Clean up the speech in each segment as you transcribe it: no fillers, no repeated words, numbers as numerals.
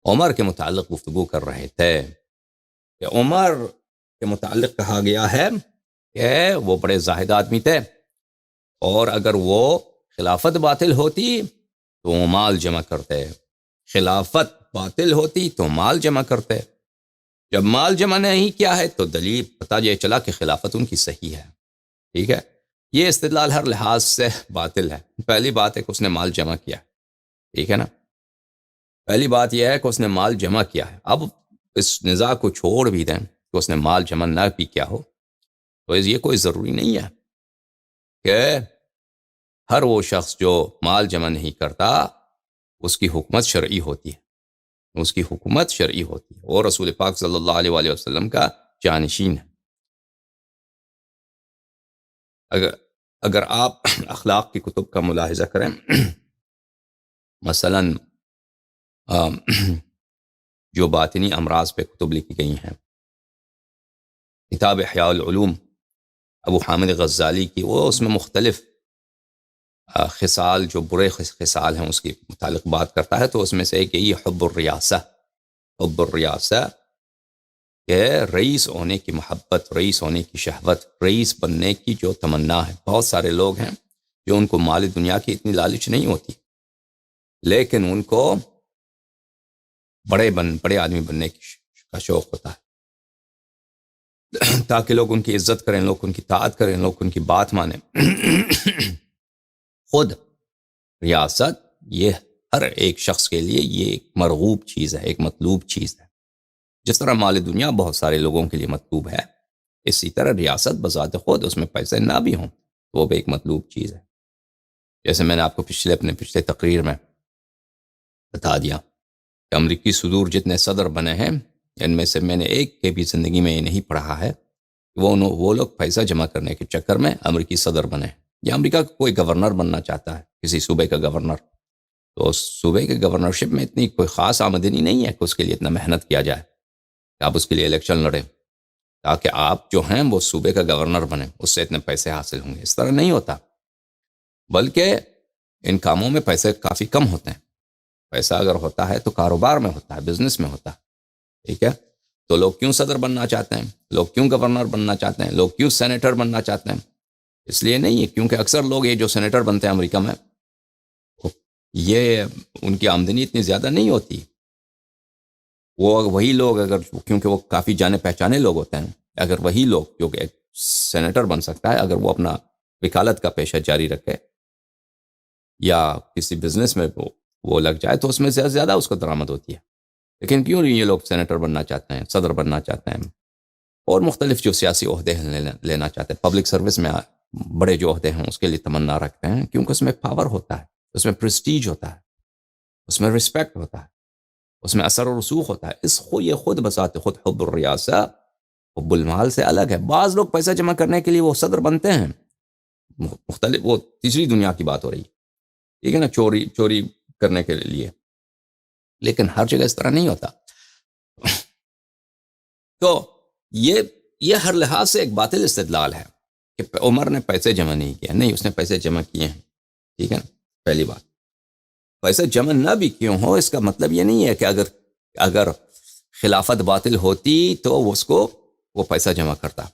عمر کے متعلق گفتگو کر رہے تھے کہ عمر کے متعلق کہا گیا ہے کہ وہ بڑے زاہد آدمی تھے، اور اگر وہ خلافت باطل ہوتی تو وہ مال جمع کرتے، خلافت باطل ہوتی تو مال جمع کرتے، جب مال جمع نہیں کیا ہے تو دلیل پتہ یہ چلا کہ خلافت ان کی صحیح ہے۔ ٹھیک ہے، یہ استدلال ہر لحاظ سے باطل ہے۔ پہلی بات ہے کہ اس نے مال جمع کیا، ٹھیک ہے نا، پہلی بات یہ ہے کہ اس نے مال جمع کیا ہے۔ اب اس نزاع کو چھوڑ بھی دیں کہ اس نے مال جمع نہ بھی کیا ہو، تو یہ کوئی ضروری نہیں ہے کہ ہر وہ شخص جو مال جمع نہیں کرتا اس کی حکومت شرعی ہوتی ہے، اس کی حکومت شرعی ہوتی ہے، اور رسول پاک صلی اللہ علیہ وآلہ وسلم کا جانشین ہے۔ اگر آپ اخلاق کی کتب کا ملاحظہ کریں، مثلا جو باطنی امراض پہ کتب لکھی گئی ہیں، کتاب احیاء العلوم ابو حامد غزالی کی، وہ اس میں مختلف خصال، جو برے خصال ہیں اس کی متعلق بات کرتا ہے، تو اس میں سے ایک یہی حب الریاسہ، حب الریاسہ کہ رئیس ہونے کی محبت، رئیس ہونے کی شہوت، رئیس بننے کی جو تمنا ہے۔ بہت سارے لوگ ہیں جو ان کو مال دنیا کی اتنی لالچ نہیں ہوتی، لیکن ان کو بڑے آدمی بننے کا شوق ہوتا ہے، تاکہ لوگ ان کی عزت کریں، لوگ ان کی طاعت کریں، لوگ ان کی بات مانیں۔ خود ریاست یہ ہر ایک شخص کے لیے یہ ایک مرغوب چیز ہے، ایک مطلوب چیز ہے۔ جس طرح مال دنیا بہت سارے لوگوں کے لیے مطلوب ہے، اسی طرح ریاست بذات خود، اس میں پیسے نہ بھی ہوں تو وہ بھی ایک مطلوب چیز ہے۔ جیسے میں نے آپ کو اپنے پچھلے تقریر میں بتا دیا کہ امریکی صدور جتنے صدر بنے ہیں، ان میں سے میں نے ایک کے بھی زندگی میں یہ نہیں پڑھا ہے کہ وہ لوگ پیسہ جمع کرنے کے چکر میں امریکی صدر بنے۔ یا امریکہ کا کوئی گورنر بننا چاہتا ہے، کسی صوبے کا گورنر، تو اس صوبے کے گورنرشپ میں اتنی کوئی خاص آمدنی نہیں ہے کہ اس کے لیے اتنا محنت کیا جائے کہ آپ اس کے لیے الیکشن لڑیں تاکہ آپ جو ہیں وہ صوبے کا گورنر بنیں، اس سے اتنے پیسے حاصل ہوں گے۔ اس طرح نہیں ہوتا، بلکہ ان کاموں میں پیسے کافی کم ہوتے ہیں۔ پیسہ اگر ہوتا ہے تو کاروبار میں ہوتا ہے، بزنس میں ہوتا ہے، ٹھیک ہے؟ تو لوگ کیوں صدر بننا چاہتے ہیں، لوگ کیوں گورنر بننا چاہتے ہیں، لوگ کیوں سینیٹر بننا چاہتے ہیں؟ اس لیے نہیں ہے کیونکہ اکثر لوگ یہ جو سینیٹر بنتے ہیں امریکہ میں، یہ ان کی آمدنی اتنی زیادہ نہیں ہوتی۔ وہی لوگ اگر، کیونکہ وہ کافی جانے پہچانے لوگ ہوتے ہیں، اگر وہی لوگ جو کہ ایک سینیٹر بن سکتا ہے، اگر وہ اپنا وکالت کا پیشہ جاری رکھے یا کسی بزنس میں وہ لگ جائے تو اس میں سے زیادہ اس کو درآمد ہوتی ہے۔ لیکن کیوں نہیں یہ لوگ سینیٹر بننا چاہتے ہیں، صدر بننا چاہتے ہیں، اور مختلف جو سیاسی عہدے لینا چاہتے ہیں، پبلک سروس میں بڑے جو عہدے ہیں اس کے لیے تمنا رکھتے ہیں، کیونکہ اس میں پاور ہوتا ہے، اس میں پریسٹیج ہوتا ہے، اس میں رسپیکٹ ہوتا ہے، اس میں اثر و رسوخ ہوتا ہے۔ یہ خود بذات خود حب الریاسہ حب المال سے الگ ہے۔ بعض لوگ پیسہ جمع کرنے کے لیے وہ صدر بنتے ہیں، مختلف، وہ تیسری دنیا کی بات ہو رہی ہے، ٹھیک ہے نا، چوری کرنے کے لیے، لیکن ہر جگہ اس طرح نہیں ہوتا۔ تو یہ ہر لحاظ سے ایک باطل استدلال ہے کہ عمر نے پیسے جمع نہیں کیا۔ نہیں، اس نے پیسے جمع کیے ہیں، ٹھیک ہے نا۔ پہلی بات، پیسے جمع نہ بھی کیوں ہو، اس کا مطلب یہ نہیں ہے کہ اگر خلافت باطل ہوتی تو وہ پیسہ جمع کرتا۔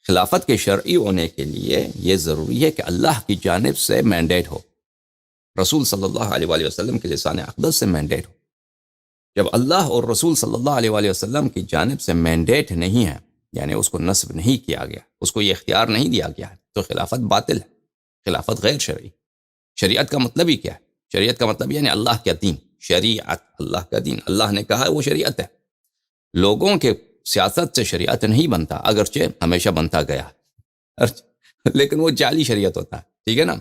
خلافت کے شرعی ہونے کے لیے یہ ضروری ہے کہ اللہ کی جانب سے مینڈیٹ ہو، رسول صلی اللہ علیہ وآلہ وسلم کے لسان اقدس سے مینڈیٹ ہو۔ جب اللہ اور رسول صلی اللہ علیہ وآلہ وسلم کی جانب سے مینڈیٹ نہیں ہے، یعنی اس کو نصب نہیں کیا گیا، اس کو یہ اختیار نہیں دیا گیا ہے، تو خلافت باطل ہے، خلافت غیر شرعی۔ شریعت کا مطلب ہی کیا ہے؟ شریعت کا مطلب یعنی اللہ کا دین، شریعت، اللہ کا دین، اللہ نے کہا ہے وہ شریعت ہے۔ لوگوں کے سیاست سے شریعت نہیں بنتا، اگرچہ ہمیشہ بنتا گیا، لیکن وہ جعلی شریعت ہوتا ہے، ٹھیک ہے نا۔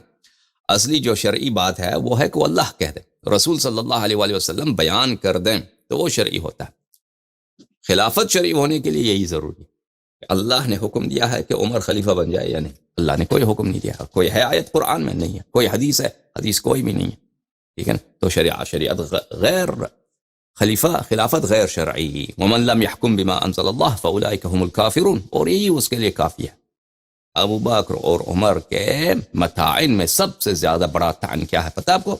اصلی جو شرعی بات ہے وہ ہے کہ وہ اللہ کہہ دے، رسول صلی اللہ علیہ وآلہ وسلم بیان کر دیں تو وہ شرعی ہوتا ہے۔ خلافت شرعی ہونے کے لیے یہی ضروری ہے کہ اللہ نے حکم دیا ہے کہ عمر خلیفہ بن جائے یا نہیں۔ اللہ نے کوئی حکم نہیں دیا، کوئی ہے آیت قرآن میں نہیں ہے، کوئی حدیث ہے، حدیث کوئی بھی نہیں ہے، ٹھیک ہے نا۔ تو شریعت غیر خلافت غیر شرعی، ومن لم يحكم بما انزل اللہ فاولئک هم الکافرون، اور یہی اس کے لیے کافی ہے۔ ابو بکر اور عمر کے متاعن میں سب سے زیادہ بڑا طعن کیا ہے پتہ آپ کو؟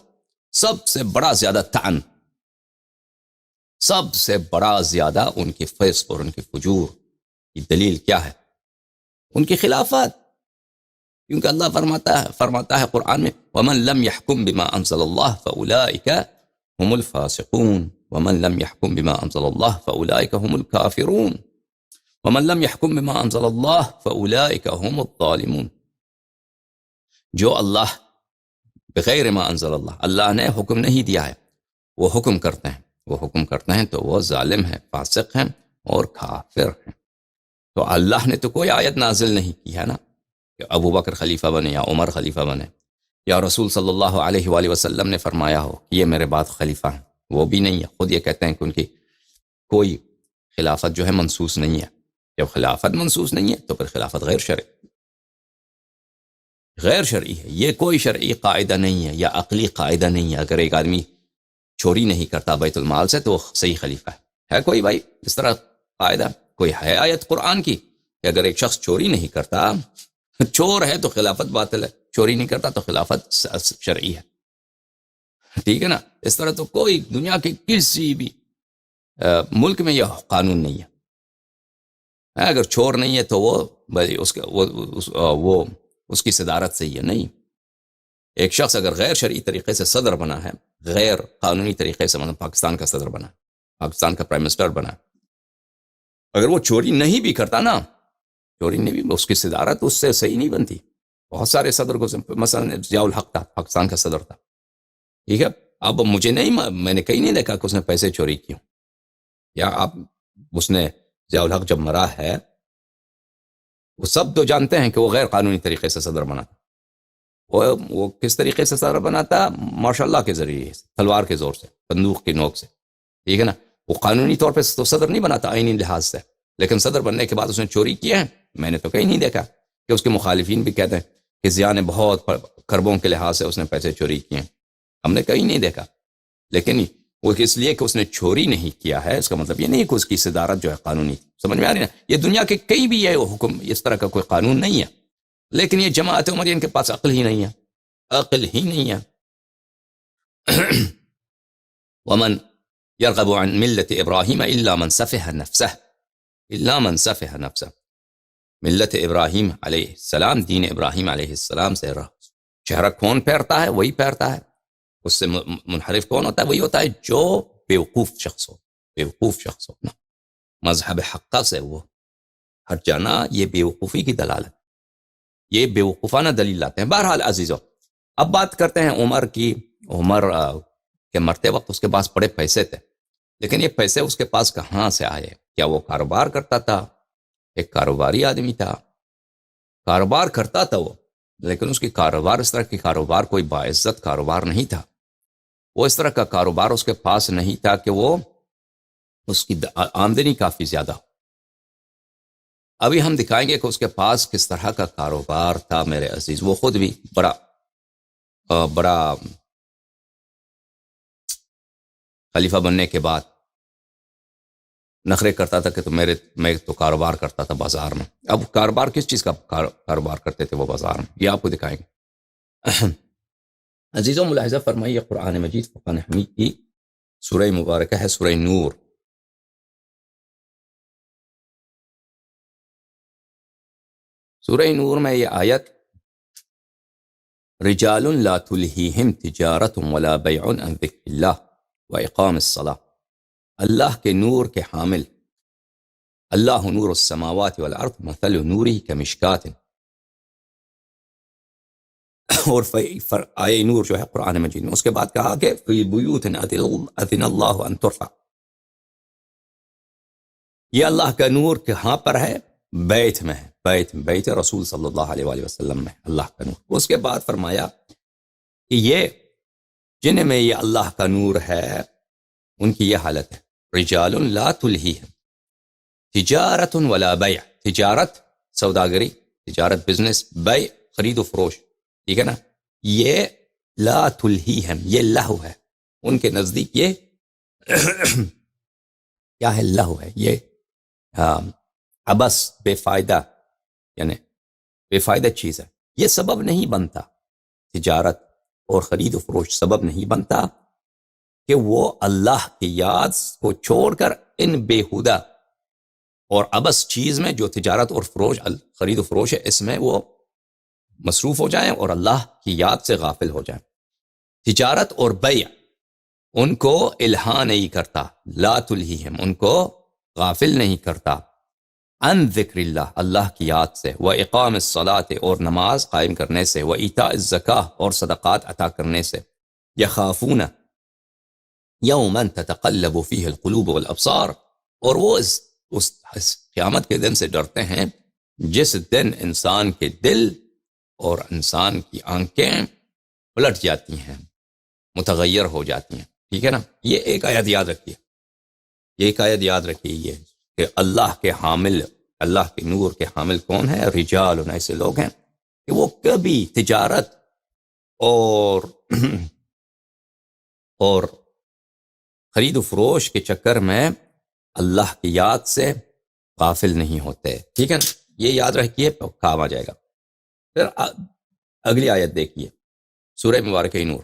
سب سے بڑا زیادہ طعن سب سے بڑا زیادہ ان کے فسق اور ان کے فجور کی دلیل کیا ہے؟ ان کی خلافت. کیونکہ اللہ فرماتا ہے قرآن میں وَمَن لَمْ يَحْكُمْ بِمَا أَنزَلَ اللَّهُ فَأُولَئِكَ هُمُ الْفَاسِقُونَ وَمَن لَمْ يَحْكُمْ بِمَا أَنزَلَ اللَّهُ فَأُولَئِكَ هُمُ الْكَافِرُونَ وَمَن لَمْ يَحْكُمْ بِمَا أَنزَلَ اللَّهُ فَأُولَئِكَ هُمُ الظَّالِمُونَ. جو اللہ بغیر ما انزل اللہ نے حکم نہیں دیا ہے وہ حکم کرتے ہیں تو وہ ظالم ہیں، فاسق ہیں اور کافر ہیں. تو اللہ نے تو کوئی آیت نازل نہیں کی ہے نا کہ ابو بکر خلیفہ بنے یا عمر خلیفہ بنے، یا رسول صلی اللہ علیہ وآلہ وسلم نے فرمایا ہو کہ یہ میرے بعد خلیفہ ہیں. وہ بھی نہیں ہے. خود یہ کہتے ہیں کہ ان کی کوئی خلافت جو ہے منسوس نہیں ہے. جب خلافت منسوس نہیں ہے تو پھر خلافت غیر شرعی ہے. یہ کوئی شرعی قاعدہ نہیں ہے یا عقلی قاعدہ نہیں ہے. اگر ایک آدمی چوری نہیں کرتا بیت المال سے تو وہ صحیح خلیفہ ہے کوئی بھائی اس طرح قاعدہ؟ کوئی ہے آیت قرآن کی کہ اگر ایک شخص چوری نہیں کرتا، چور ہے تو خلافت باطل ہے، چوری نہیں کرتا تو خلافت شرعی ہے؟ ٹھیک ہے نا. اس طرح تو کوئی دنیا کے کسی بھی ملک میں یہ قانون نہیں ہے. اگر چور نہیں ہے تو وہ اس کی صدارت صحیح ہے. نہیں، ایک شخص اگر غیر شرعی طریقے سے صدر بنا ہے، غیر قانونی طریقے سے، مطلب پاکستان کا صدر بنا، پاکستان کا پرائم منسٹر بنا، اگر وہ چوری نہیں بھی کرتا نا، چوری نہیں بھی، اس کی صدارت اس سے صحیح نہیں بنتی. بہت سارے صدر کو، مثلا ضیاء الحق تھا، پاکستان کا صدر تھا، ٹھیک ہے. اب میں نے کہیں نہیں دیکھا کہ اس نے پیسے چوری کیوں، یا اس نے ضیاء الحق جب مرا ہے وہ سب تو جانتے ہیں کہ وہ غیر قانونی طریقے سے صدر بنا تھا. وہ کس طریقے سے صدر بنا تھا؟ ماشاء اللہ کے ذریعے، تلوار کے زور سے، بندوق کی نوک سے، ٹھیک ہے نا. وہ قانونی طور پہ تو صدر نہیں بنا تھا آئینی لحاظ سے، لیکن صدر بننے کے بعد اس نے چوری کیا ہے. میں نے تو کہیں نہیں دیکھا کہ اس کے مخالفین بھی کہتے ہیں کہ ضیاء نے بہت کربوں کے لحاظ سے اس نے پیسے چوری کیے ہیں. ہم نے کہیں نہیں دیکھا. لیکن وہ اس لیے کہ اس نے چوری نہیں کیا ہے اس کا مطلب یہ نہیں کہ اس کی صدارت جو ہے قانونی. سمجھ میں آ رہی نا؟ یہ دنیا کے کئی بھی ہے وہ حکم، اس طرح کا کوئی قانون نہیں ہے. لیکن یہ جماعت عمریہ ان کے پاس عقل ہی نہیں ہے. ومن يرغب عن ملة ابراہیم الا من سفه نفسه. ملت ابراہیم علیہ السلام، دین ابراہیم علیہ السلام سے چہرہ کون پھیرتا ہے؟ وہی پھیرتا ہے. اس سے منحرف کون ہوتا ہے؟ وہی ہوتا ہے جو بیوقوف شخص ہو نا. مذہب حقہ سے وہ ہٹ جانا یہ بیوقوفی کی دلالت، یہ بیوقوفانہ دلیل لاتے ہیں. بہرحال عزیزو، اب بات کرتے ہیں عمر کی. عمر کے مرتے وقت اس کے پاس بڑے پیسے تھے، لیکن یہ پیسے اس کے پاس کہاں سے آئے؟ کیا وہ کاروبار کرتا تھا؟ ایک کاروباری آدمی تھا، کاروبار کرتا تھا وہ، لیکن اس کی کاروبار اس طرح کی کاروبار کوئی باعزت کاروبار نہیں تھا. وہ اس طرح کا کاروبار اس کے پاس نہیں تھا کہ وہ اس کی آمدنی کافی زیادہ ہو. ابھی ہم دکھائیں گے کہ اس کے پاس کس طرح کا کاروبار تھا میرے عزیز. وہ خود بھی بڑا خلیفہ بننے کے بعد نخرے کرتا تھا کہ میں تو کاروبار کرتا تھا بازار میں. اب کاروبار کس چیز کا کاروبار کرتے تھے وہ بازار میں، یہ آپ کو دکھائیں گے. عزیزوں ملاحظہ فرمائیے، قرآن مجید فرقان حمید کی سورہ مبارکہ ہے سورہ نور. سورہ نور میں یہ آیت رجال لا تلہیہم تجارت ولا بیع عن ذکر اللہ واقام الصلاۃ. اللہ کے نور کے حامل، اللہ نور السماوات والارض مثل نورہ کمشکات. اور آئے نور جو ہے قرآن مجید میں، اس کے بعد کہا کہ فی بیوت اذن اللہ ان ترفع. یہ اللہ کا نور کہاں پر ہے؟ بیت میں ہے، بیت رسول صلی اللہ علیہ وآلہ وسلم میں اللہ کا نور. اس کے بعد فرمایا کہ یہ جن میں یہ اللہ کا نور ہے ان کی یہ حالت ہے، رجال لا تلہیہم تجارت ولا بیع. تجارت سوداگری، تجارت بزنس، بیع خرید و فروش، ٹھیک ہے نا. یہ لا تلہیہم، یہ لہو ہے ان کے نزدیک. یہ کیا ہے؟ لہو ہے. یہ عبث، بے فائدہ، یعنی بے فائدہ چیز ہے. یہ سبب نہیں بنتا، تجارت اور خرید و فروش سبب نہیں بنتا کہ وہ اللہ کی یاد کو چھوڑ کر ان بیہودہ اور ابس چیز میں جو تجارت اور فروش خرید و فروش ہے اس میں وہ مصروف ہو جائیں اور اللہ کی یاد سے غافل ہو جائیں. تجارت اور بیع ان کو الہا نہیں کرتا، لا تلہیہم ان کو غافل نہیں کرتا، ان ذکر اللہ اللہ کی یاد سے، و اقام الصلاۃ اور نماز قائم کرنے سے، و ایتاء الزکاۃ اور صدقات عطا کرنے سے، یخافون یوما تتقلب فیہ القلوب والابصار اور وہ اس قیامت کے دن سے ڈرتے ہیں جس دن انسان کے دل اور انسان کی آنکھیں پلٹ جاتی ہیں، متغیر ہو جاتی ہیں. ٹھیک ہے نا. یہ ایک آیت یاد رکھیے، یہ ایک آیت یاد رکھیے یہ کہ اللہ کے حامل، اللہ کے نور کے حامل کون ہے؟ رجال، ایسے لوگ ہیں کہ وہ کبھی تجارت اور خرید و فروش کے چکر میں اللہ کی یاد سے غافل نہیں ہوتے. ٹھیک ہے نا. یہ یاد رکھیے تو کام آ جائے گا. پھر اگلی آیت دیکھیے، سورہ مبارکہ نور.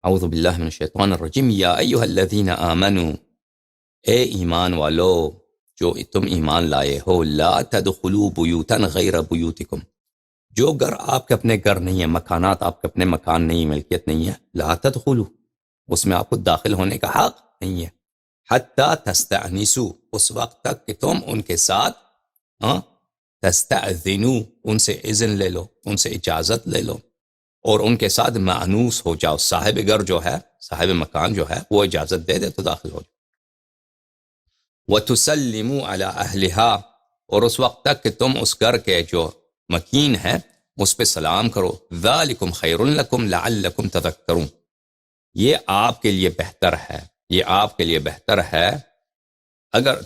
اعوذ باللہ من الشیطان الرجیم. یا ایھا الذین آمنوا اے ایمان والو جو تم ایمان لائے ہو، لا تدخلوا بیوتا غیر بیوتکم جو گھر آپ کے اپنے گھر نہیں ہیں، مکانات آپ کے اپنے مکان نہیں، ملکیت نہیں ہے، لا تدخلوا اس میں آپ کو داخل ہونے کا حق نہیں ہے، حتی تستأنسوا اس وقت تک کہ تم ان کے ساتھ تستأذنوا ان سے اذن لے لو، ان سے اجازت لے لو اور ان کے ساتھ مانوس ہو جاؤ. صاحب گھر جو ہے، صاحب مکان جو ہے وہ اجازت دے دے تو داخل ہو جاؤ. وَتُسَلِّمُوا عَلَىٰ أَهْلِهَا اور اس وقت تک کہ تم اس گھر کے جو مکین ہے اس پہ سلام کرو. ذَلِكُمْ خَيْرٌ لَكُمْ لَعَلَّكُمْ تَذَكَّرُونَ یہ آپ کے لیے بہتر ہے، یہ آپ کے لیے بہتر ہے اگر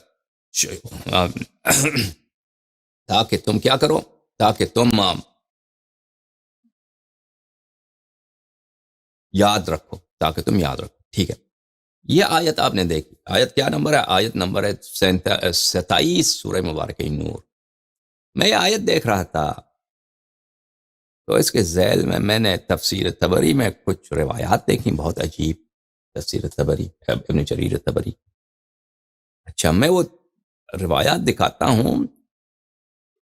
تاکہ تم کیا کرو، تاکہ تم یاد رکھو، تاکہ تم یاد رکھو. ٹھیک ہے. یہ آیت آپ نے دیکھی، آیت کیا نمبر ہے؟ آیت نمبر ہے 27 سورہ مبارکہ نور. میں یہ آیت دیکھ رہا تھا تو اس کے ذیل میں نے تفسیر طبری میں کچھ روایات دیکھی بہت عجیب. تفسیر طبری ابن جریر طبری. اچھا میں وہ روایات دکھاتا ہوں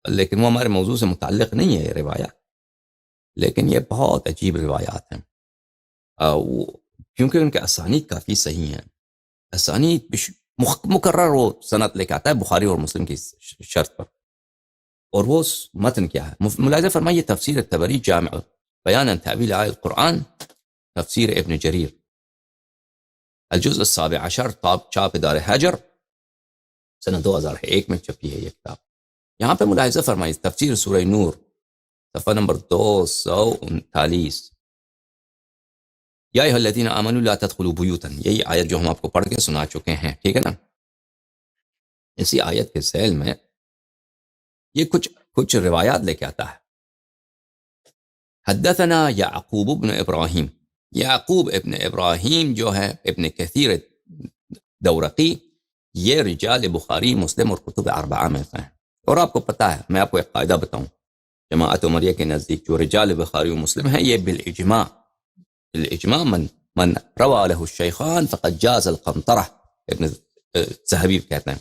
لیکن وہ ہمارے موضوع سے متعلق نہیں ہے یہ روایات، لیکن یہ بہت عجیب روایات ہیں کیونکہ ان کے اسانید کافی صحیح ہیں. اسانید مقرر وہ سند لے کے آتا ہے بخاری اور مسلم کی شرط پر. اور وہ متن کیا ہے؟ ملاحظہ فرمائیے تفسیر طبری جامع بیان تأویل آیۃ القرآن، تفسیر ابن جریر، الجزء السابع عشر، چاپ دار حجر، سنہ 2001 میں چھپی ہے یہ کتاب. یہاں پہ ملاحظہ فرمائیے تفسیر سورہ نور صفحہ نمبر 239. یا ایھا الذین آمنوا لا تدخلوا بیوتا، یہی آیت جو ہم آپ کو پڑھ کے سنا چکے ہیں. ٹھیک ہے نا. اسی آیت کے ذیل میں یہ کچھ روایات لے کے آتا ہے. حدثنا یعقوب ابن ابراہیم، یعقوب ابن ابراہیم جو ہے ابن کثیر دورقی، یہ رجال بخاری مسلم اور کتب اربعہ میں سے ہیں. اور آپ کو پتا ہے، میں آپ کو ایک قاعدہ بتاؤں، جماعت عمریہ کے نزدیک جو رجال بخاری و مسلم ہیں یہ بالاجماع من روى له الشیخان فقد جاز القنطرہ، ابن ذہبی کہتے ہیں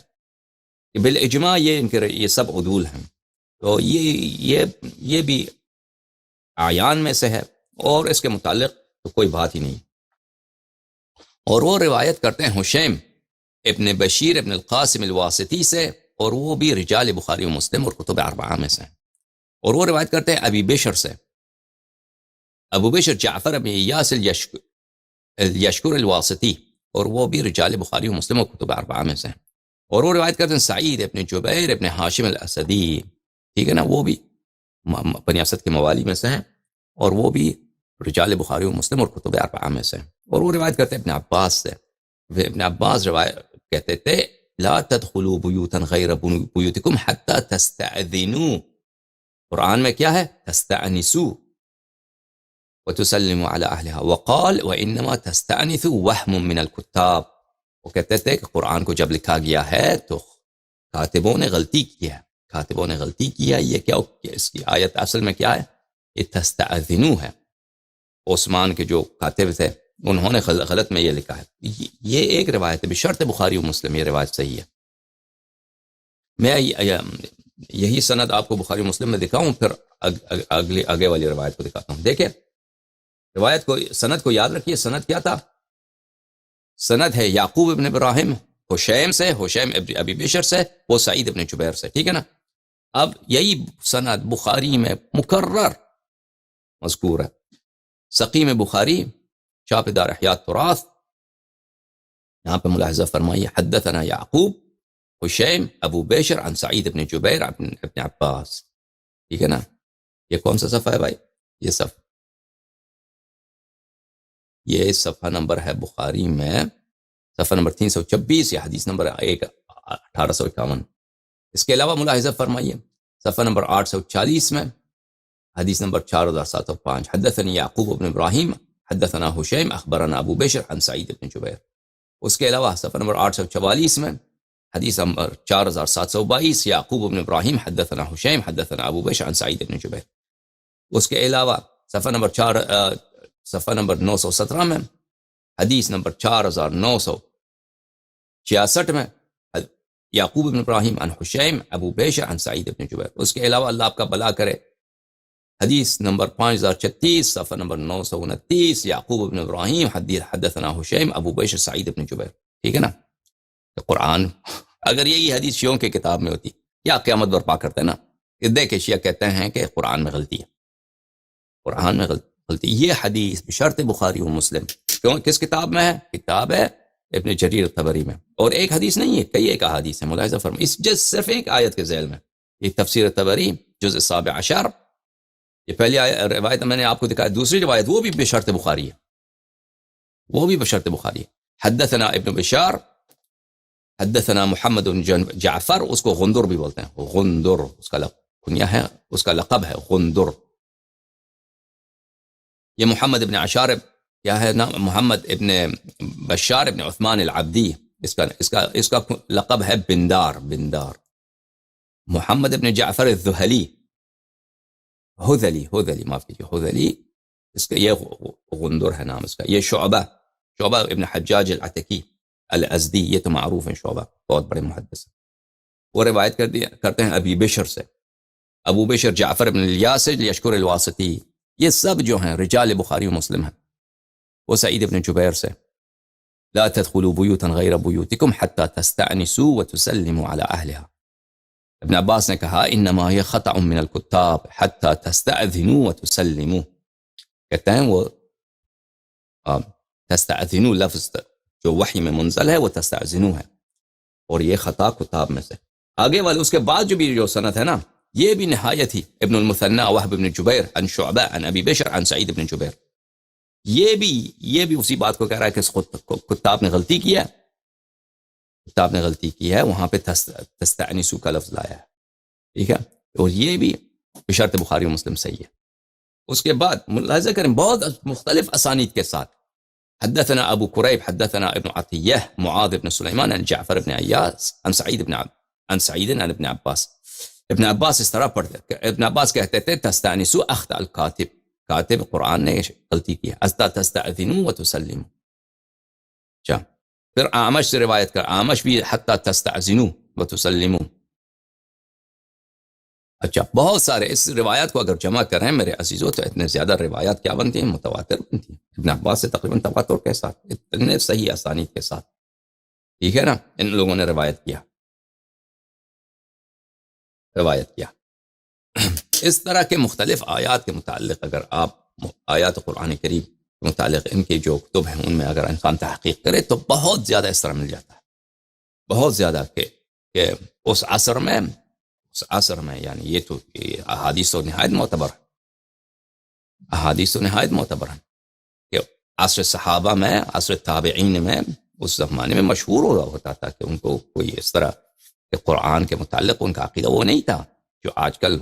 کہ بالاجماع یہ سب عدول ہیں. تو یہ بھی اعیان میں سے ہے اور اس کے متعلق تو کوئی بات ہی نہیں. اور وہ روایت کرتے ہیں حشیم ابن بشیر ابن القاسم الواسطی سے، اور وہ بھی رجال بخاری و مسلم اور کتب اربعہ میں سے ہیں. اور وہ روایت کرتے ہیں ابی بشر سے، ابو بشر جعفر ابن ایاس الیشکر الواسطی، اور وہ بھی رجال بخاری و مسلم اور کتب اربعہ میں سے ہیں. اور وہ روایت کرتے ہیں سعید ابن جبیر ابن ہاشم الاسدی. ٹھیک ہے نا. وہ بھی بنی اسد کے موالی میں سے ہیں اور وہ بھی رجال بخاری و مسلم اور کتب اربعہ میں سے ہیں. اور وہ روایت کرتے ہیں ابن عباس سے. ابن عباس روایت کہتے تھے لا تدخلوا بیوتا غیر بیوتکم حتی تستأذنوا. قرآن میں کیا ہے؟ تستأنسوا وتسلموا على اهلها. وقال وانما تستأنثوا وهم من الكتاب. وہ کہتے تھے کہ قرآن کو جب لکھا گیا ہے تو کاتبوں نے غلطی کی ہے، کاتبوں نے غلطی کی ہے. یہ کیا اس کی آیت اصل میں کیا ہے؟ یہ تستأذنوا ہے. عثمان کے جو کاتب تھے انہوں نے غلط میں یہ لکھا ہے. یہ ایک روایت ہے بشرط بخاری و مسلم، یہ روایت صحیح ہے. میں یہی سند آپ کو بخاری و مسلم میں دکھاؤں، پھر آگے والی روایت کو دکھاتا ہوں. دیکھیں روایت کو، سند کو یاد رکھیے. سند کیا تھا؟ سند ہے یعقوب ابن ابراہیم حشیم سے، حشیم ابن ابی بشر سے، وہ سعید ابن جبیر سے. ٹھیک ہے نا؟ اب یہی سند بخاری میں مکرر مذکور ہے. سقیم بخاری شاپ دار احیاء التراث، یہاں پہ ملاحظہ فرمائیے، حدثنا یعقوب حشیم ابو بشر عن سعید ابن جبیر ابن عباس. ٹھیک ہے نا؟ یہ کون سا صفحہ ہے بھائی؟ یہ صفحہ نمبر ہے بخاری میں، صفحہ نمبر 326 یا حدیث نمبر 1851. اس کے علاوہ ملاحظہ فرمائیے صفحہ نمبر 840 میں حدیث نمبر 4705، حدثني یعقوب ابن ابراہیم حدثنا حشیم اخبرنا ابو بشر عن سعید ابن جبیر. اس کے علاوہ صفحہ نمبر 844 میں حدیث نمبر 4722، یعقوب ابن ابراہیم حدثنا حشیم حدثنا ابو بشر عن سعید ابن جبیر. اس کے علاوہ صفحہ نمبر 917 میں حدیث نمبر 4966 میں یعقوب ابن ابراہیم عن حشیم ابو بشر عن سعید ابن جبیر. اس کے علاوہ اللہ آپ کا بلا کرے حدیث نمبر 5036 صفحہ نمبر 929، یعقوب ابن ابراہیم حدثنا حشیم ابو بشر سعید ابن جبیر. ٹھیک ہے نا؟ تو قرآن اگر یہی حدیث شیعوں کی کتاب میں ہوتی کیا قیامت برپا کرتے نا. دیکھیں شیعہ کہتے ہیں کہ قرآن میں غلطی ہے، قرآن میں غلطی. یہ حدیث بشرط بخاری و مسلم کیوں کس کتاب میں ہے؟ کتاب ہے ابن جریر الطبری میں. اور ایک حدیث نہیں ہے، کئی ایک احادیث ہیں. ملاحظہ فرمائیں اس صرف ایک آیت کے ذیل میں، یہ تفسیر طبری جزء 17، یہ پہلی روایت میں نے آپ کو دکھایا. دوسری روایت وہ بھی بشرط بخاری ہے، وہ بھی بشرط بخاری ہے. حدثنا ابن بشار حدثنا محمد بن جعفر، اس کو غندر بھی بولتے ہیں، غندر اس کا کنیا ہے، اس کا لقب ہے غندر. یہ محمد ابن عشار کیا ہے نام؟ محمد ابن بشار ابن عثمان العبدی، اس کا لقب ہے بندار. محمد ابن جعفر الذہلی، ہذلی معاف کیجیے، ہذلی، اس کا یہ غندر ہے نام اس کا. یہ شعبہ ابن حجاج العتکی الازدی، یہ تو معروف ہیں شعبہ، بہت بڑے محدث ہیں. وہ روایت کرتے ہیں ابی بشر سے، ابو بشر جعفر ابن الیاس یشکر الواسطی. یہ سب جو ہیں رجال بخاری و مسلم ہیں. وہ سعید ابن جبیر سے، لا تدخلوا بیوتا غیر بیوتکم حتی تستأنسوا وتسلموا على اہلها. ابن عباس نے کہا انما یہ خطأ من الکتاب حتی تستأذنوا وتسلموا. کہتے ہیں وہ تستأذنوا لفظ جو وحی میں منزل ہے وہ تستأذنوا ہے، اور یہ خطا کتاب میں سے. آگے والے اس کے بعد جو سند ہے نا، یہ بھی نہایت ہی ابن المثنى وحب ابن جبیر عن شعبہ عن ابی بشر عن سعید ابن جبیر. یہ بھی اسی بات کو کہہ رہا ہے کہ اس کتاب نے غلطی کی ہے، کتاب نے غلطی کی ہے، وہاں پہ تستأنسوا کا لفظ لایا ہے. ٹھیک ہے؟ اور یہ بھی بشرط بخاری و مسلم صحیح ہے. اس کے بعد ملاحظہ کریں بہت مختلف اسانید کے ساتھ، حدثنا ابو قریب حدثنا ابن عطیہ معاذ ابن سلیمان عن جعفر ابن ایاس عن سعید عن ابن عباس. ابن عباس اس طرح پڑھتے، ابن عباس کہتے تھے تستأنسوا اخطأ الکاتب، کاتب قرآن نے غلطی کی ہے، حتی تستأذنوا وتسلموا. اچھا پھر اعمش سے روایت کر، اعمش بھی حتی تستأذنوا وتسلموا. اچھا بہت سارے، اس روایات کو اگر جمع کریں میرے عزیزوں تو اتنے زیادہ روایات کیا بنتی ہیں؟ متواتر بنتی ہیں. ابن عباس سے تقریباً تواتر کے ساتھ، اتنے صحیح اسانید کے ساتھ. ٹھیک ہے نا؟ ان لوگوں نے روایت کیا. اس طرح کے مختلف آیات کے متعلق اگر آپ آیات قرآن کریم کے متعلق ان کے جو کتب ہیں ان میں اگر انسان تحقیق کرے تو بہت زیادہ اس طرح مل جاتا ہے، بہت زیادہ کہ اس عصر میں یعنی یہ تو احادیث و نہایت معتبر ہے، احادیث و نہایت معتبر ہے کہ عصر صحابہ میں، عصر تابعین میں، اس زمانے میں مشہور ہوتا تھا کہ ان کو کوئی اس طرح کہ قرآن کے متعلق ان کا عقیدہ وہ نہیں تھا جو آج کل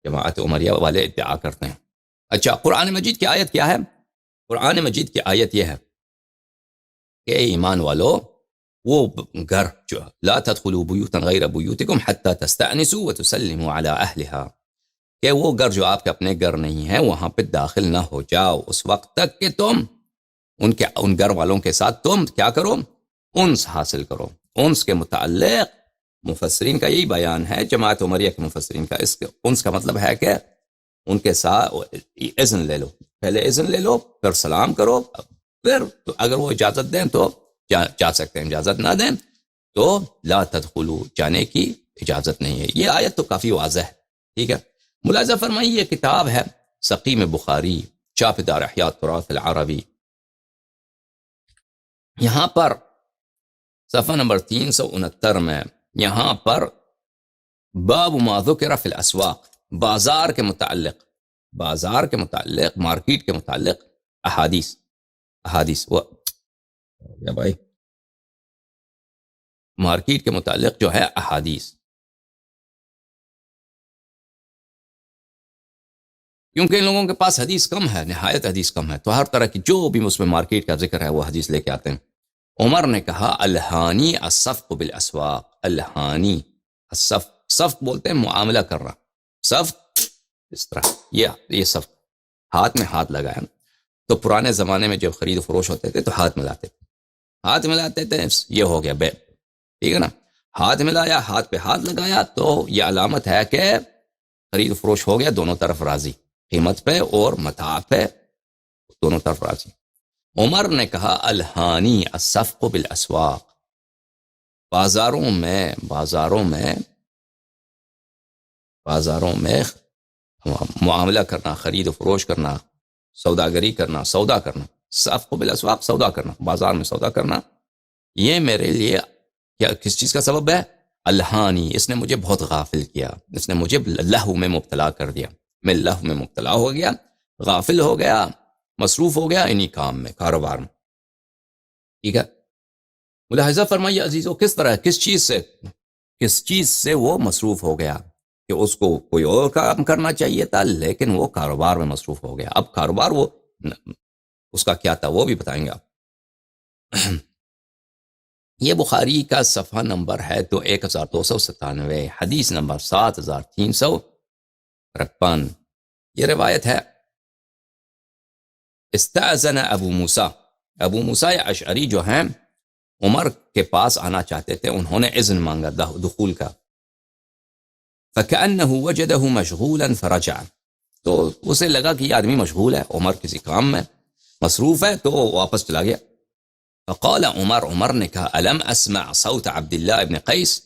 جماعت عمریہ والے ادعا کرتے ہیں. اچھا قرآن مجید کی آیت کیا ہے؟ قرآن مجید کی آیت یہ ہے کہ ایمان والو وہ گھر جو لا تدخلوا بیوتا غیر بیوتکم حتی تستأنسوا وتسلموا علی اہلہا، کہ وہ گھر جو آپ کے اپنے گھر نہیں ہیں وہاں پہ داخل نہ ہو جاؤ اس وقت تک کہ تم ان گھر والوں کے ساتھ تم کیا کرو؟ انس حاصل کرو. انس کے متعلق مفسرین کا یہی بیان ہے، جماعت عمریہ کے مفسرین کا. انس کا مطلب ہے کہ ان کے ساتھ اذن لے لو، پہلے اذن لے لو، پھر سلام کرو، پھر تو اگر وہ اجازت دیں تو جا سکتے ہیں، اجازت نہ دیں تو لا تدخلوا، جانے کی اجازت نہیں ہے. یہ آیت تو کافی واضح ہے. ٹھیک ہے، ملاحظہ فرمائیے یہ کتاب ہے سقیم بخاری، چاپ دار احیاء التراث العربی. یہاں پر صفحہ نمبر 369 میں یہاں پر باب ما ذکر فی الاسواق، بازار کے متعلق مارکیٹ کے متعلق احادیث وہ یا بھائی مارکیٹ کے متعلق جو ہے احادیث، کیونکہ ان لوگوں کے پاس حدیث کم ہے، نہایت حدیث کم ہے، تو ہر طرح کی جو بھی اس میں مارکیٹ کا ذکر ہے وہ حدیث لے کے آتے ہیں. عمر نے کہا الہانی الصفق بالاسواق، الہانی الصفق، صفق بولتے ہیں معاملہ کرنا، صفق اس طرح یہ صفق، ہاتھ میں ہاتھ لگایا. تو پرانے زمانے میں جب خرید و فروش ہوتے تھے تو ہاتھ ملاتے تھے، یہ ہو گیا بے، ٹھیک ہے نا. ہاتھ ملایا، ہاتھ پہ ہاتھ لگایا تو یہ علامت ہے کہ خرید و فروش ہو گیا، دونوں طرف راضی، قیمت پہ اور متاع پہ دونوں طرف راضی. عمر نے کہا الہانی الصفق بالاسواق، بازاروں میں معاملہ کرنا، خرید و فروش کرنا، سوداگری کرنا، سودا کرنا، صفق بالاسواق، سودا کرنا، بازار میں سودا کرنا، یہ میرے لیے کیا کس چیز کا سبب ہے؟ الہانی، اس نے مجھے بہت غافل کیا، اس نے مجھے لہو میں مبتلا کر دیا، میں لہو میں مبتلا ہو گیا، غافل ہو گیا، مصروف ہو گیا انہی کام میں، کاروبار میں. ٹھیک ہے، ملاحظہ فرمائیے عزیزو، کس طرح کس چیز سے وہ مصروف ہو گیا کہ اس کو کوئی اور کام کرنا چاہیے تھا لیکن وہ کاروبار میں مصروف ہو گیا. اب کاروبار وہ اس کا کیا تھا وہ بھی بتائیں گے آپ. یہ بخاری کا صفحہ نمبر ہے تو 1297، حدیث نمبر 7353. یہ روایت ہے، استأذن ابو موسیٰ اشعری جو ہیں عمر کے پاس آنا چاہتے تھے، انہوں نے اذن مانگا دخول کا. فَكَأَنَّهُ وَجَدَهُ مَشْغُولًا فَرَجَعَ، تو اسے لگا کہ یہ آدمی مشغول ہے، عمر کسی کام میں مصروف ہے، تو واپس چلا گیا. فقال عمر نے کہا الم اسمع صوت عبداللہ ابن قیس،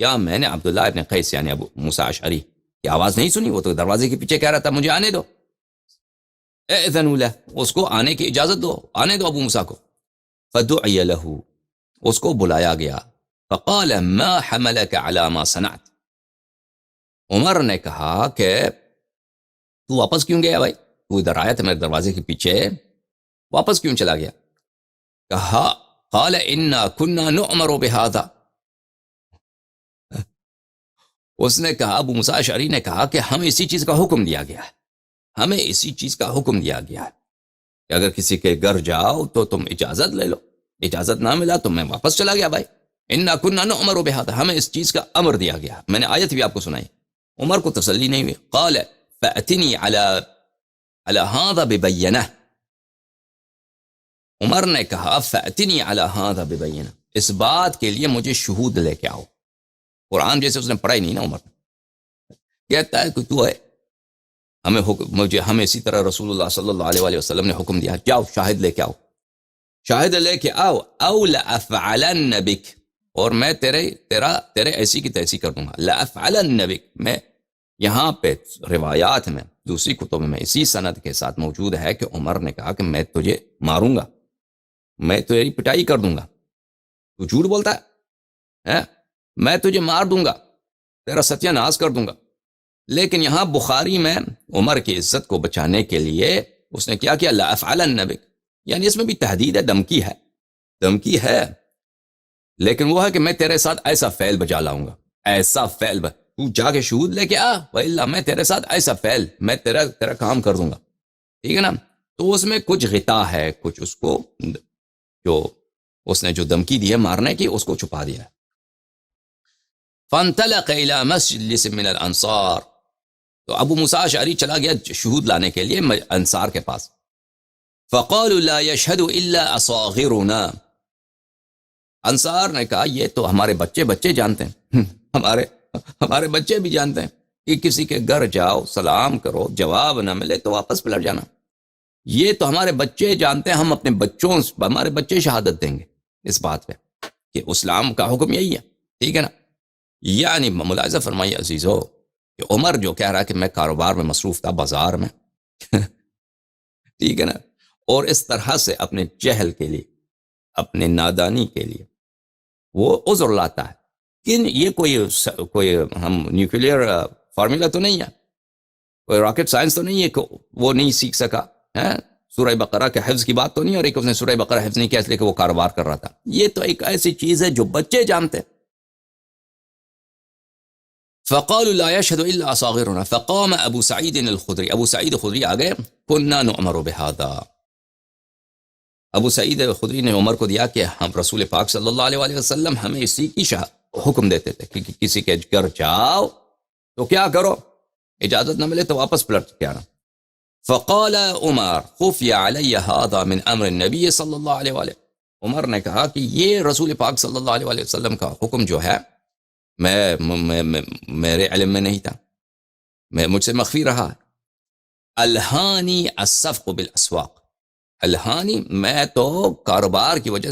کیا میں نے عبداللہ ابن قیس یعنی ابو موسیٰ اشعری کی آواز نہیں سنی؟ وہ تو دروازے کے پیچھے کہہ رہا تھا مجھے آنے دو، اذن له، اس کو آنے کی اجازت دو، آنے دو ابو موسیٰ کو. فدعی له، اس کو بلایا گیا. فقال ما حملك على ما صنعت، عمر نے کہا کہ تو واپس کیوں گیا بھائی؟ تو ادھر آیا تھا میرے دروازے کے پیچھے، واپس کیوں چلا گیا؟ کہا قال انا كنا نؤمر بهذا، اس نے کہا، ابو موسیٰ اشعری نے کہا کہ ہمیں اسی چیز کا حکم دیا گیا ہے، ہمیں اسی چیز کا حکم دیا گیا ہے کہ اگر کسی کے گھر جاؤ تو تم اجازت لے لو، اجازت نہ ملا تو میں واپس چلا گیا بھائی. انا كنا نؤمر بهذا، ہمیں اس چیز کا امر دیا گیا. میں نے آیت بھی آپ کو سنائی. عمر کو تسلی نہیں ہوئی. قال فأتنی على هذا ببینہ، عمر نے کہا فأتنی على هذا ببینہ، اس بات کے لیے مجھے شہود لے کے آؤ. قرآن جیسے اس نے پڑھا ہی نہیں نا عمر، کہتا ہے کہ تو ہے ہمیں اسی طرح رسول اللہ صلی اللہ علیہ وآلہ وسلم نے حکم دیا، جاؤ شاہد لے کے آؤ، شاہد لے کے آؤ. او لأفعلن بک، اور میں تیرے ایسی کی تیسی کر دوں گا. لأفعلن بک، میں یہاں پہ روایات میں دوسری کتب میں اسی سند کے ساتھ موجود ہے کہ عمر نے کہا کہ میں تجھے ماروں گا، میں تیری پٹائی کر دوں گا، تو جھوٹ بولتا ہے، میں تجھے مار دوں گا، تیرا ستیہ ناش کر دوں گا. لیکن یہاں بخاری میں عمر کی عزت کو بچانے کے لیے اس نے کیا کیا؟ لا افعلن بک، یعنی اس میں بھی تہدید ہے، دھمکی ہے، لیکن وہ ہے کہ میں تیرے ساتھ ایسا فعل بجا لاؤں گا، ایسا فعل تو جا کے شہود لے کے آ، وَإِلَّا میں تیرے ساتھ ایسا فعل، میں تیرا کام کر دوں گا. ٹھیک ہے نا. تو اس میں کچھ غطا ہے، کچھ اس کو جو اس نے جو دھمکی دی ہے مارنے کی اس کو چھپا دیا ہے. فانطلق الى مجلس من الانصار، تو ابو موسیٰ اشعری چلا گیا شہود لانے کے لیے انصار کے پاس. فقالوا لا يشهد الا اصاغرنا، انصار نے کہا یہ تو ہمارے بچے جانتے ہیں، ہمارے بچے بھی جانتے ہیں کہ کسی کے گھر جاؤ، سلام کرو، جواب نہ ملے تو واپس پلٹ جانا، یہ تو ہمارے بچے جانتے ہیں، ہم اپنے ہمارے بچے شہادت دیں گے اس بات پہ کہ اسلام کا حکم یہی ہے، ٹھیک ہے نا۔ یعنی ملاحظہ فرمائیے عزیزو کہ عمر جو کہہ رہا کہ میں کاروبار میں مصروف تھا، بازار میں ٹھیک ہے نا، اور اس طرح سے اپنے جہل کے لیے، اپنے نادانی کے لیے وہ عذر لاتا ہے کہ یہ کوئی ہم نیوکلیئر فارمولا تو نہیں ہے، کوئی راکٹ سائنس تو نہیں ہے کہ وہ نہیں سیکھ سکا، سورہ بقرہ کے حفظ کی بات تو نہیں، اور ایک اس نے سورہ بقرہ حفظ نہیں کیا اس لیے کہ وہ کاروبار کر رہا تھا، یہ تو ایک ایسی چیز ہے جو بچے جانتے۔ فقالوا لا يشهد الا اصاغرنا فقام ابو سعید الخدری، ابو سعید خدری آگئے، كنا نؤمر بهذا، ابو سعید خدری نے عمر کو دیا کہ ہم رسول پاک صلی اللہ علیہ وسلم ہمیں اسی کی حکم دیتے تھے کہ کسی کے گھر جاؤ تو کیا کرو، اجازت نہ ملے تو واپس پلٹ کے آنا۔ فقال عمر خفی علی هذا من امر النبی صلی اللہ علیہ وسلم، عمر نے کہا کہ یہ رسول پاک صلی اللہ علیہ وسلم کا حکم جو ہے میرے علم میں نہیں تھا، مجھ سے مخفی رہا۔ الہانی الصفق بالاسواق، الہانی میں تو کاروبار کی وجہ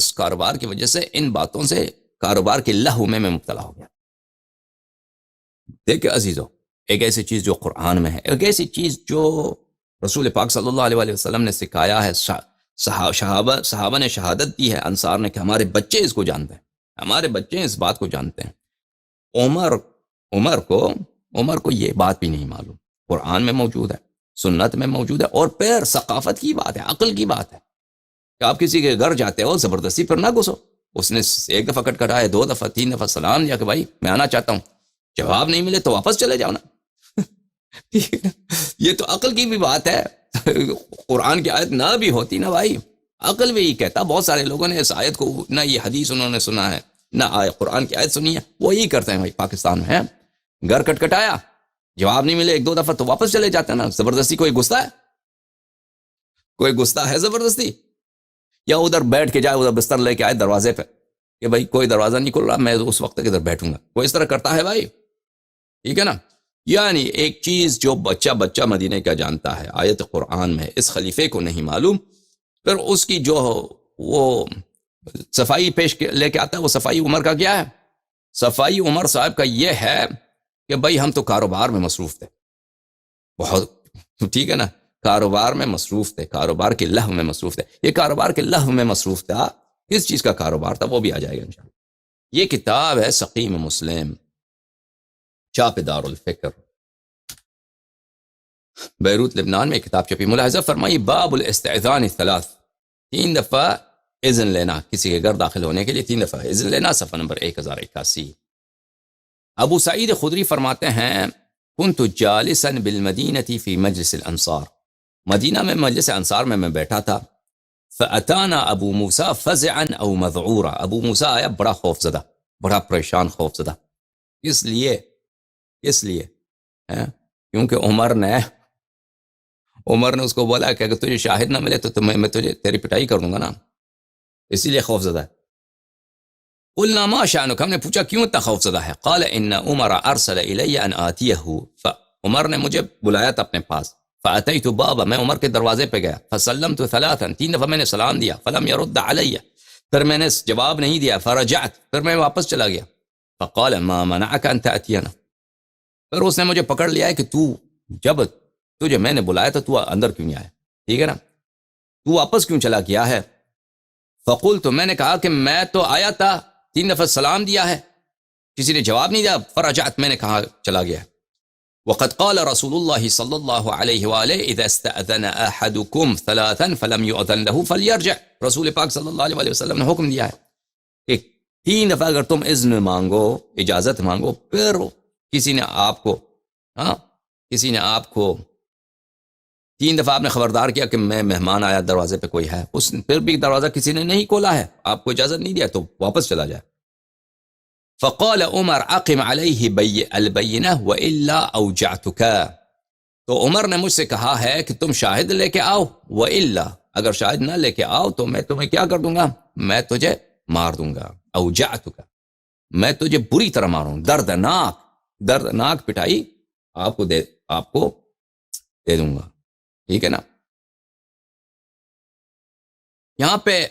سے ان باتوں سے کاروبار کے لہو میں مبتلا ہو گیا۔ دیکھیں عزیزو، ایک ایسی چیز جو قرآن میں ہے، ایک ایسی چیز جو رسول پاک صلی اللہ علیہ وسلم نے سکھایا ہے، صحابہ نے شہادت دی ہے، انصار نے کہ ہمارے بچے اس کو جانتے ہیں، ہمارے بچے اس بات کو جانتے ہیں۔ عمر کو یہ بات بھی نہیں معلوم، قرآن میں موجود ہے، سنت میں موجود ہے، اور پھر ثقافت کی بات ہے، عقل کی بات ہے کہ آپ کسی کے گھر جاتے ہو زبردستی پھر نہ گھسو، اس نے ایک دفعہ کٹکھٹایا، 2 دفعہ 3 دفعہ سلام دیا کہ بھائی میں آنا چاہتا ہوں، جواب نہیں ملے تو واپس چلے جاؤ نا یہ تو عقل کی بھی بات ہے، قرآن کی آیت نہ بھی ہوتی نا بھائی، عقل بھی کہتا، بہت سارے لوگوں نے اس آیت کو نہ یہ حدیث انہوں نے سنا ہے نہ قرآن کی آیت سنی ہے، وہی کرتے ہیں بھائی، پاکستان میں ہے، گھر کٹکھٹایا، جواب نہیں ملے 1-2 دفعہ تو واپس چلے جاتے ہیں نا، زبردستی کوئی گھستا ہے زبردستی، یا ادھر بیٹھ کے جائے، ادھر بستر لے کے آئے دروازے پہ کہ بھائی کوئی دروازہ نہیں کھل رہا، میں اس وقت تک ادھر بیٹھوں گا، کوئی اس طرح کرتا ہے بھائی، ٹھیک ہے نا۔ یعنی ایک چیز جو بچہ مدینے کا جانتا ہے، آیت قرآن میں اس خلیفے کو نہیں معلوم، پھر اس کی جو وہ صفائی پیش لے کے آتا ہے، وہ صفائی عمر کا کیا ہے؟ صفائی عمر صاحب کا یہ ہے کہ بھائی ہم تو کاروبار میں مصروف تھے، بہت ٹھیک ہے نا، کاروبار میں مصروف تھے، کاروبار کے لہو میں مصروف تھے، یہ کاروبار کے لہو میں مصروف تھا، کس چیز کا کاروبار تھا وہ بھی آ جائے گا انشاءاللہ۔ یہ کتاب ہے سقیم مسلم، چھاپ دار الفکر، بیروت لبنان میں کتاب چھپی۔ ملاحظہ فرمائی باب الاستئذان 3، 3 دفعہ اذن لینا، کسی کے گھر داخل ہونے کے لیے 3 دفعہ اذن لینا، صفحہ نمبر 1081۔ ابو سعید خدری فرماتے ہیں کنت جالسا بالمدینہ فی مجلس الانصار، مدینہ میں مجلس انصار میں بیٹھا تھا، فاتانا ابو موسیٰ فزعا او مذعورا، ابو موسیٰ آیا بڑا خوف زدہ، بڑا پریشان خوف زدہ، اس لیے کیونکہ عمر نے اس کو بولا کہ اگر تجھے شاہد نہ ملے تو میں تیری پٹائی کر دوں گا نا، اسی لیے خوف زدہ ہے۔ قلنا ما شأنک، ہم نے پوچھا کیوں اتنا خوف زدہ ہے؟ قال ان عمر ارسل الی ان آتیہ، عمر نے مجھے بلایا تھا اپنے پاس، فاتیت بابا، میں عمر کے دروازے پہ گیا، فسلمت 3، 3 دفعہ میں نے سلام دیا، فلم يرد علی، پھر میں نے جواب نہیں دیا، فرجعت، پھر میں واپس چلا گیا، فقال ما منعک ان تأتینا، پھر اس نے مجھے پکڑ لیا ہے کہ جب تجھے میں نے بلایا تھا تو اندر کیوں نہیں آیا، ٹھیک ہے نا، تو واپس کیوں چلا گیا ہے؟ فقلت، میں نے کہا کہ میں تو آیا تھا، 3 دفعہ سلام دیا ہے، کسی نے جواب نہیں دیا، فرجعت، میں نے کہا چلا گیا۔ وقد قال رسول اللہ صلی اللہ علیہ وآلہ اذا استأذن احدکم 3 فلم يؤذن له فليرجع، رسول پاک صلی اللہ علیہ وسلم نے حکم دیا ہے کہ 3 دفعہ اگر تم اذن مانگو، اجازت مانگو، پھر کسی نے آپ کو 3 دفعہ آپ نے خبردار کیا کہ میں مہمان آیا، دروازے پہ کوئی ہے، پھر بھی دروازہ کسی نے نہیں کھولا ہے، آپ کو اجازت نہیں دیا، تو واپس چلا جائے۔ فقال عمر اقم علیہ البینہ والا اوجعتک، تو عمر نے مجھ سے کہا ہے کہ تم شاہد لے کے آؤ، وَإِلَّا اگر شاہد نہ لے کے آؤ تو میں تمہیں کیا کر دوں گا، میں تجھے مار دوں گا، اوجعتک، میں تجھے بری طرح ماروں، دردناک پٹائی آپ کو دے دوں گا، ٹھیک ہے نا۔ یہاں پہ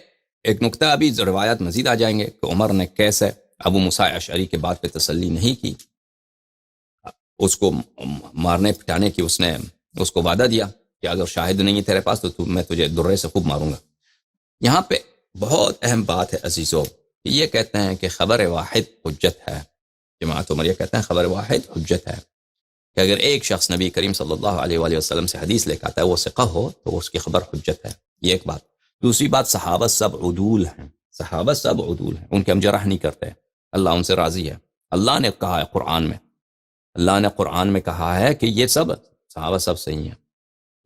ایک نقطہ، ابھی روایات مزید آ جائیں گے کہ عمر نے کیسے ابو موسیٰ اشعری کے بات پہ تسلی نہیں کی، اس کو مارنے پٹانے کی اس نے اس کو وعدہ دیا کہ اگر شاہد نہیں ہے تیرے پاس تو میں تجھے درے سے خوب ماروں گا۔ یہاں پہ بہت اہم بات ہے عزیزو، یہ کہتے ہیں کہ خبر واحد حجت ہے، جماعت عمریہ کہتے ہیں خبر واحد حجت ہے، کہ اگر ایک شخص نبی کریم صلی اللہ علیہ وآلہ وسلم سے حدیث لے کے آتا ہے، وہ ثقہ ہو تو اس کی خبر حجت ہے، یہ ایک بات۔ دوسری بات، صحابہ سب عدول ہیں، صحابہ سب عدول ہیں، ان کے ہم جرح نہیں کرتے، اللہ ان سے راضی ہے۔ اللہ نے کہا ہے قرآن میں، اللہ نے قرآن میں کہا ہے کہ یہ سب صحابہ سب صحیح ہیں،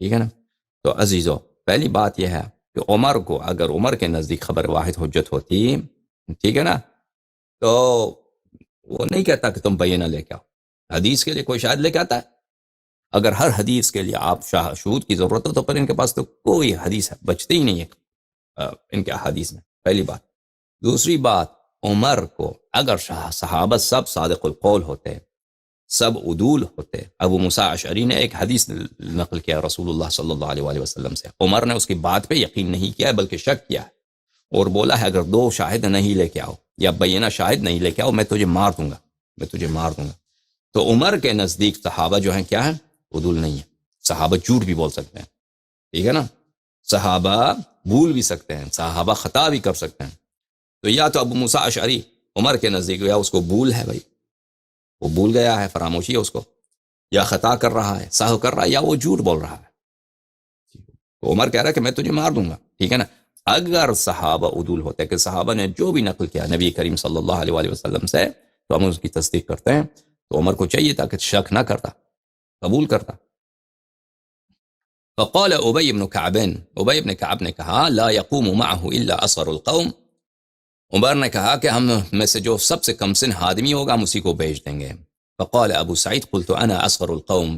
ٹھیک ہے نا۔ تو عزیزو، پہلی بات یہ ہے کہ عمر کو، اگر عمر کے نزدیک خبر واحد حجت ہوتی، ٹھیک ہے نا، تو وہ نہیں کہتا کہ تم بینہ لے کے آؤ۔ حدیث کے لیے کوئی شاہد لے کے آتا ہے؟ اگر ہر حدیث کے لیے آپ شہود کی ضرورت ہو تو پھر ان کے پاس تو کوئی حدیث ہے، بچتے ہی نہیں ہے ان کے احادیث میں، پہلی بات۔ دوسری بات، عمر کو اگر صحابہ سب صادق القول ہوتے، سب عدول ہوتے، ابو موسیٰ اشعری نے ایک حدیث نقل کیا رسول اللہ صلی اللہ علیہ وآلہ وسلم سے، عمر نے اس کی بات پہ یقین نہیں کیا بلکہ شک کیا ہے، اور بولا ہے اگر دو شاہد نہیں لے کے آؤ یا بینہ شاہد نہیں لے کے آؤ میں تجھے مار دوں گا، تو عمر کے نزدیک صحابہ جو ہیں کیا ہیں، عدول نہیں ہیں۔ صحابہ جھوٹ بھی بول سکتے ہیں، ٹھیک ہے نا، صحابہ بھول بھی سکتے ہیں، صحابہ خطا بھی کر سکتے ہیں۔ تو یا تو ابو موسیٰ اشعری عمر کے نزدیک یا اس کو بھول ہے، بھائی وہ بھول گیا ہے، فراموشی ہے اس کو، یا خطا کر رہا ہے، سہو کر رہا ہے، یا وہ جھوٹ بول رہا ہے۔ تو عمر کہہ رہا ہے کہ میں تجھے مار دوں گا، ٹھیک ہے نا۔ اگر صحابہ عدول ہوتے کہ صحابہ نے جو بھی نقل کیا نبی کریم صلی اللہ علیہ وآلہ وسلم سے تو ہم اس کی تصدیق کرتے ہیں، تو عمر کو چاہیے تھا کہ شک نہ کرتا، قبول کرتا۔ فقال ابی بن کعب نے کہا لا يقوم معه الا اصغر القوم، عمر نے کہا کہ ہم میں سے جو سب سے کم سن آدمی ہوگا ہم اسی کو بھیج دیں گے۔ فقال ابو سعید قلت انا اصغر القوم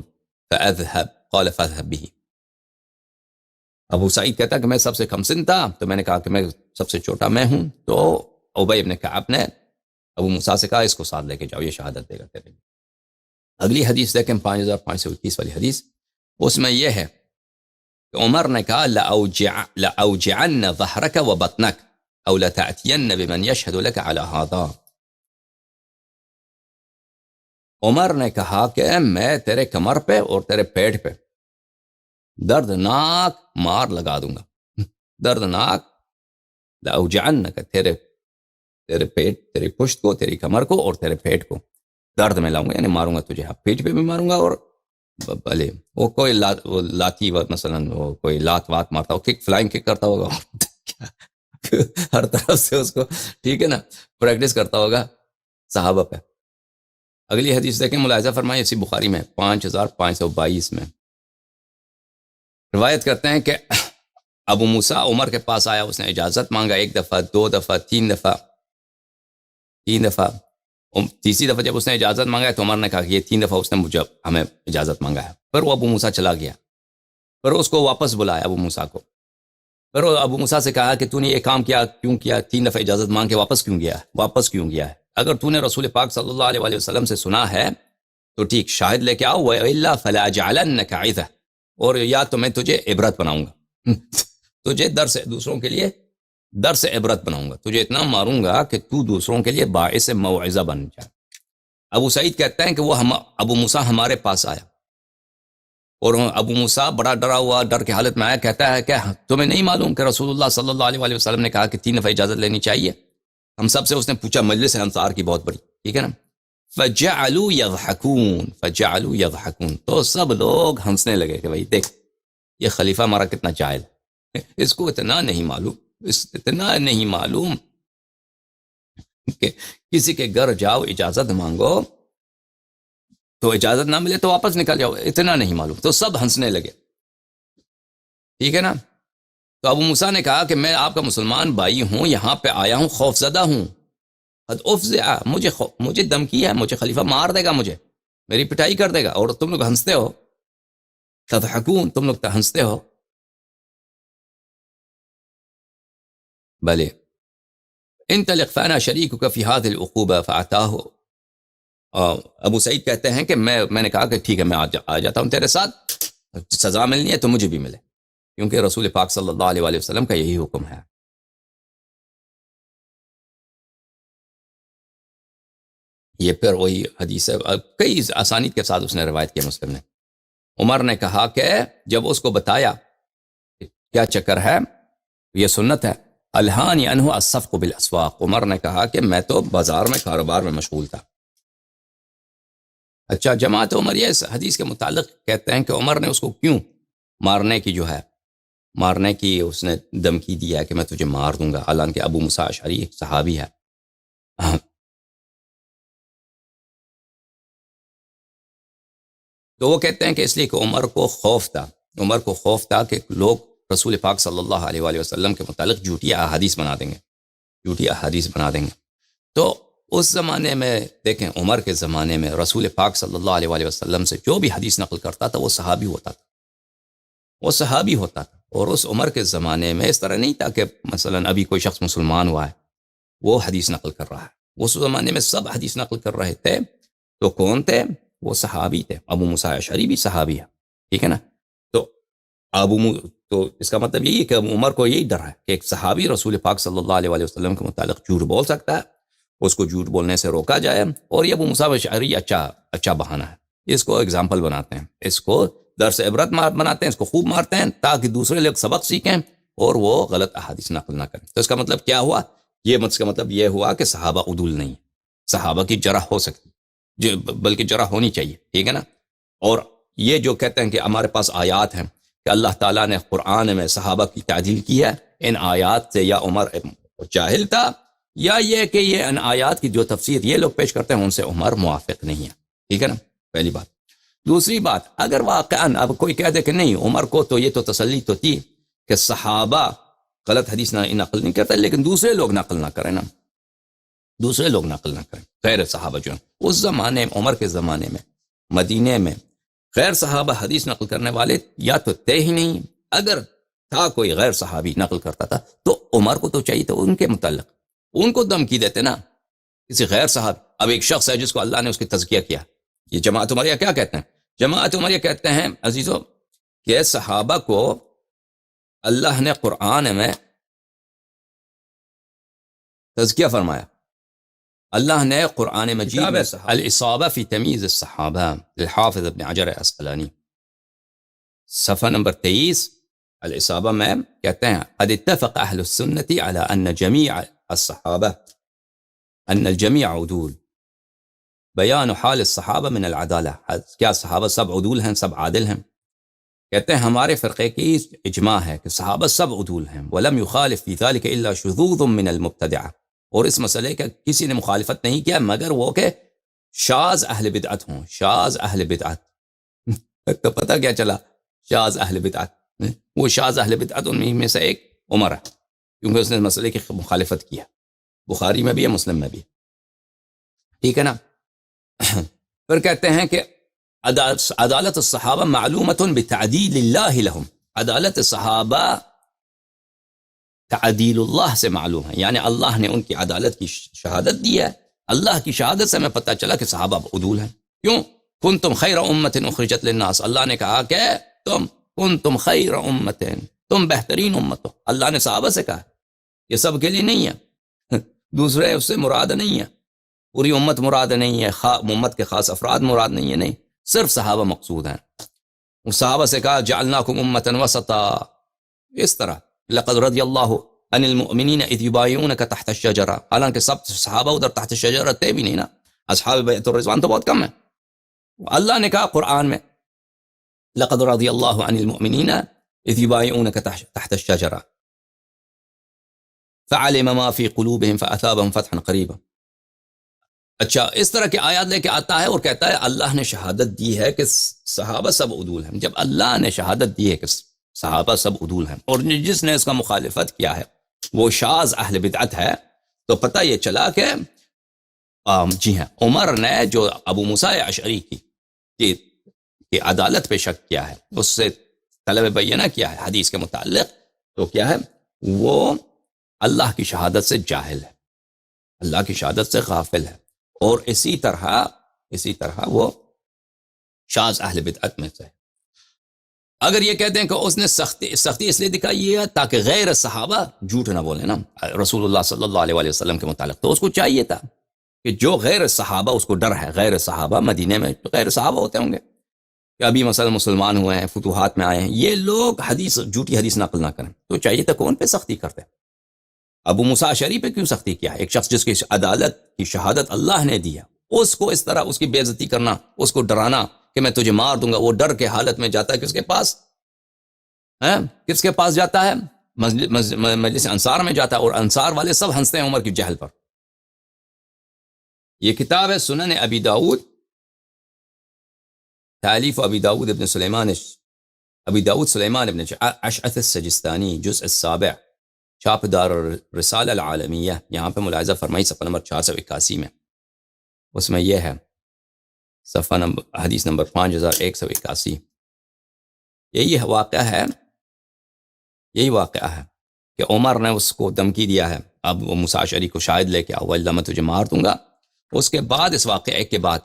فاذهب، قال فاذهب به۔ ابو سعید کہتا کہ میں سب سے کم سن تھا تو میں نے کہا کہ میں سب سے چھوٹا میں ہوں، تو ابی بن کعب نے ابو موسیٰ سے کہا اس کو ساتھ لے کے جاؤ، یہ شہادت دے گا تیرے لیے۔ اگلی حدیث دیکھیں 5521 والی حدیث، اس میں یہ ہے کہ عمر نے کہا لأوجعن ظهرك وبطنك او لتأتين بمن يشهد لك على هذا، عمر نے کہا کہ میں تیرے کمر پہ اور تیرے پیٹ پہ دردناک مار لگا دوں گا، دردناک، لأوجعنک، تیرے پیٹ، تیری پشت کو، تیری کمر کو اور تیرے پیٹ کو درد میں لاؤں گا، یعنی ماروں گا تجھے، پیٹ پہ بھی ماروں گا، اور بھلے وہ کوئی لاتی مثلا وہ کوئی لات وات مارتا ہو، کک فلائنگ کک کرتا ہوگا ہر طرف سے اس کو، ٹھیک ہے نا، پریکٹس کرتا ہوگا صحابہ پہ۔ اگلی حدیث دیکھیں، ملاحظہ فرمائیں، اسی بخاری میں 5522 میں روایت کرتے ہیں کہ ابو موسیٰ عمر کے پاس آیا، اس نے اجازت مانگا، ایک دفعہ، دو دفعہ، تین دفعہ، تیسری دفعہ جب اس نے اجازت مانگا تو عمر نے کہا کہ یہ 3 دفعہ اس نے مجھے ہمیں اجازت مانگا ہے۔ پھر وہ ابو موسیٰ چلا گیا، پھر اس کو واپس بلایا ابو موسیٰ کو، پھر ابو موسیٰ سے کہا کہ تو نے یہ کام کیا کیوں کیا، 3 دفعہ اجازت مانگ کے واپس کیوں گیا ہے؟ اگر تو نے رسول پاک صلی اللہ علیہ وسلم سے سنا ہے تو ٹھیک، شاہد لے کے آؤ، وَإِلَّا فَلَا جَعَلَنَّكَ عِظَةً، اور یا تو میں تجھے عبرت بناؤں گا، تجھے درس، دوسروں کے لیے درس عبرت بناؤں گا، تجھے اتنا ماروں گا کہ تو دوسروں کے لیے باعث موعظہ بن جائے۔ ابو سعید کہتے ہیں کہ وہ ابو موسیٰ ہمارے پاس آیا، اور ابو موسیٰ بڑا ڈرا ہوا، ڈر کی حالت میں آیا، کہتا ہے کہ تمہیں نہیں معلوم کہ رسول اللہ صلی اللہ علیہ وسلم نے کہا کہ 3 دفعہ اجازت لینی چاہیے؟ ہم سب سے اس نے پوچھا، مجلس انصار کی بہت بڑی، ٹھیک ہے نا۔ فجعلوا يضحكون، تو سب لوگ ہنسنے لگے کہ بھائی دیکھ یہ خلیفہ ہمارا کتنا جاہل ہے، اس کو اتنا نہیں معلوم کہ کسی کے گھر جاؤ اجازت مانگو تو اجازت نہ ملے تو واپس نکل جاؤ، اتنا نہیں معلوم، تو سب ہنسنے لگے، ٹھیک ہے نا۔ تو ابو موسیٰ نے کہا کہ میں آپ کا مسلمان بھائی ہوں، یہاں پہ آیا ہوں، خوف زدہ ہوں، قد افزع، مجھے دھمکی ہے، مجھے خلیفہ مار دے گا، میری پٹائی کر دے گا، اور تم لوگ ہنستے ہو۔ تضحکون، تم لوگ تو ہنستے ہو. بلے انطلق فانا شریکک فی هذه العقوبہ فاتاہ. ابو سعید کہتے ہیں کہ میں نے کہا کہ ٹھیک ہے میں آ جاتا ہوں تیرے ساتھ، سزا ملنی ہے تو مجھے بھی ملے، کیونکہ رسول پاک صلی اللہ علیہ وسلم کا یہی حکم ہے. یہ پھر وہی حدیث ہے، کئی اسانید کے ساتھ اس نے روایت کیا مسلم نے. عمر نے کہا کہ جب اس کو بتایا کہ کیا چکر ہے، یہ سنت ہے، الہانی عنہ الصفق بالاسواق، عمر نے کہا کہ میں تو بازار میں کاروبار میں مشغول تھا. اچھا، جماعت عمریہ اس حدیث کے متعلق کہتے ہیں کہ عمر نے اس کو کیوں مارنے کی اس نے دھمکی دیا کہ میں تجھے مار دوں گا، حالانکہ ابو موسیٰ اشعری ایک صحابی ہے. تو وہ کہتے ہیں کہ اس لیے کہ عمر کو خوف تھا کہ لوگ رسول پاک صلی اللہ علیہ وآلہ وسلم کے متعلق جھوٹی احادیث بنا دیں گے. تو اس زمانے میں دیکھیں، عمر کے زمانے میں رسول پاک صلی اللہ علیہ وآلہ وسلم سے جو بھی حدیث نقل کرتا تھا وہ صحابی ہوتا تھا. اور اس عمر کے زمانے میں اس طرح نہیں تھا کہ مثلا ابھی کوئی شخص مسلمان ہوا ہے وہ حدیث نقل کر رہا ہے. اس زمانے میں سب حدیث نقل کر رہے تھے. تو کون تھے؟ وہ صحابی تھے. ابو موسیٰ اشعری بھی صحابی ہے، ٹھیک ہے نا. تو اس کا مطلب یہی ہے کہ عمر کو یہی ڈر ہے کہ ایک صحابی رسول پاک صلی اللہ علیہ وآلہ وسلم کے متعلق جھوٹ بول سکتا ہے، اس کو جھوٹ بولنے سے روکا جائے. اور یہ ابو موسیٰ اشعری اچھا بہانہ ہے. اس کو اگزامپل بناتے ہیں، اس کو درس عبرت بناتے ہیں، اس کو خوب مارتے ہیں تاکہ دوسرے لوگ سبق سیکھیں اور وہ غلط احادیث نقل نہ کریں. تو اس کا مطلب کیا ہوا؟ اس کا مطلب یہ ہوا کہ صحابہ عدول نہیں، صحابہ کی جرح ہو سکتی، بلکہ جرح ہونی چاہیے، ٹھیک ہے نا. اور یہ جو کہتے ہیں کہ ہمارے پاس آیات ہیں کہ اللہ تعالیٰ نے قرآن میں صحابہ کی تعدیل کی ہے، ان آیات سے یا عمر جاہل تھا، یا یہ کہ یہ ان آیات کی جو تفسیر یہ لوگ پیش کرتے ہیں ان سے عمر موافق نہیں ہے، ٹھیک ہے نا. پہلی بات. دوسری بات، اگر واقعاً اب کوئی کہہ دے کہ نہیں عمر کو تو یہ تو تسلی تو تھی کہ صحابہ غلط حدیث نقل نہیں کرتے، لیکن دوسرے لوگ نقل نہ کریں غیر صحابہ جو ہیں اس زمانے میں، عمر کے زمانے میں مدینے میں غیر صحابہ حدیث نقل کرنے والے یا تو تھے ہی نہیں، اگر تھا کوئی غیر صحابی نقل کرتا تھا تو عمر کو تو چاہیے تو ان کے متعلق ان کو دھمکی دیتے نا، کسی غیر صحابی. اب ایک شخص ہے جس کو اللہ نے اس کی تزکیہ کیا. یہ جماعت عمریہ کیا کہتے ہیں؟ جماعت عمریہ کہتے ہیں عزیزو کہ صحابہ کو اللہ نے قرآن میں تزکیہ فرمایا. اللہ نے قرآن مجید میں الاصابہ فی تمیز الصحابہ للحافظ ابن حجر عسقلانی صفحہ نمبر 23 الاصابہ میں کہتے ہیں قد اتفق اہل السنت علی ان جمیع الصحابہ ان الجمیع عدول بیان حال الصحابہ من العدالہ. کیا صحابہ سب عدول ہیں، سب عادل ہیں؟ کہتے ہیں ہمارے فرقے کی اجماع ہے کہ صحابہ سب عدول ہیں. ولم يخالف في ذلك الا شذوذ من المبتدعہ، اور اس مسئلے کا کسی نے مخالفت نہیں کیا مگر وہ کہ شاذ اہل بدعت ہوں. شاذ اہل بدعت تو پتہ کیا چلا؟ شاذ اہل بدعت، وہ شاذ اہل بدعت ان میں سے ایک عمر ہے، کیونکہ اس نے مسئلے کی مخالفت کیا. بخاری میں بھی ہے، مسلم میں بھی، ٹھیک ہے نا. پھر کہتے ہیں کہ عدالت الصحابہ معلومۃ بتعدیل اللہ لہم. عدالت صحابہ تعدیل اللہ سے معلوم ہے، یعنی اللہ نے ان کی عدالت کی شہادت دی ہے. اللہ کی شہادت سے ہمیں پتہ چلا کہ صحابہ عدول ہیں. کیوں؟ کنتم خیر امت اخرجت للناس. اللہ نے کہا کہ تم کنتم خیر امت، تم بہترین امت ہو. اللہ نے صحابہ سے کہا، یہ سب کے لیے نہیں ہے، دوسرے اس سے مراد نہیں ہے، پوری امت مراد نہیں ہے، امت کے خاص افراد مراد نہیں ہے، نہیں، صرف صحابہ مقصود ہیں. صحابہ سے کہا جعلناکم امتا وسطا، اس طرح لقد رضی اللہ عن المؤمنین اذ یبایعونک تحت الشجرہ. حالانکہ سب صحابہ ادھر تحت الشجرہ تھے بھی نہیں نا، اصحاب بیعت الرضوان تو بہت کم ہیں. اللہ نے کہا قرآن میں لقد رضی اللہ عن المؤمنین اذ یبایعونک تحت الشجرہ فعلم ما فی قلوبہم فاثابہم فتحا قریبا. اچھا، اس طرح کے آیات لے کے آتا ہے اور کہتا ہے اللہ نے شہادت دی ہے کہ صحابہ سب عدول ہیں. جب اللہ نے شہادت دی ہے کہ صحابہ سب عدول ہیں اور جس نے اس کا مخالفت کیا ہے وہ شاذ اہل بدعت ہے، تو پتہ یہ چلا کہ جی ہاں، عمر نے جو ابو موسیٰ اشعری کی کہ عدالت پہ شک کیا ہے، اس سے طلب بینہ کیا ہے حدیث کے متعلق، تو کیا ہے وہ اللہ کی شہادت سے جاہل ہے، اللہ کی شہادت سے غافل ہے، اور اسی طرح وہ شاذ اہل بدعت میں سے ہے۔ اگر یہ کہتے ہیں کہ اس نے سختی اس لیے دکھائی ہے تاکہ غیر صحابہ جھوٹ نہ بولیں نا رسول اللہ صلی اللہ علیہ وسلم کے متعلق، تو اس کو چاہیے تھا کہ جو غیر صحابہ، اس کو ڈر ہے غیر صحابہ، مدینے میں تو غیر صحابہ ہوتے ہوں گے کہ ابھی مثلا مسلمان ہوئے ہیں، فتوحات میں آئے ہیں، یہ لوگ جھوٹی حدیث نقل نہ کریں، تو چاہیے تھا کون پہ سختی کرتے؟ ابو موسیٰ اشعری پہ کیوں سختی کیا ہے؟ ایک شخص جس کی عدالت کی شہادت اللہ نے دیا، اس کو اس طرح اس کی بے عزتی کرنا، اس کو ڈرانا کہ میں تجھے مار دوں گا، وہ ڈر کے حالت میں جاتا ہے کس کے پاس جاتا ہے؟ مجلس انصار میں جاتا ہے، اور انصار والے سب ہنستے ہیں عمر کی جہل پر۔ یہ کتاب ہے سنن ابی داؤد، تالیف ابی داؤد سلیمان ابن اشعث السجستانی، جزء السابع، چھاپ دار الرسالہ العالمیہ، یہاں پہ ملاحظہ فرمائی صفحہ نمبر 481 میں، اس میں یہ ہے صفحہ نمبر حدیث نمبر 5181۔ یہی واقعہ ہے کہ عمر نے اس کو دھمکی دیا ہے، اب وہ موسیٰ اشعری کو شاہد لے کے آؤ، اللہ میں تجھے مار دوں گا۔ اس کے بعد، اس واقعے کے بعد،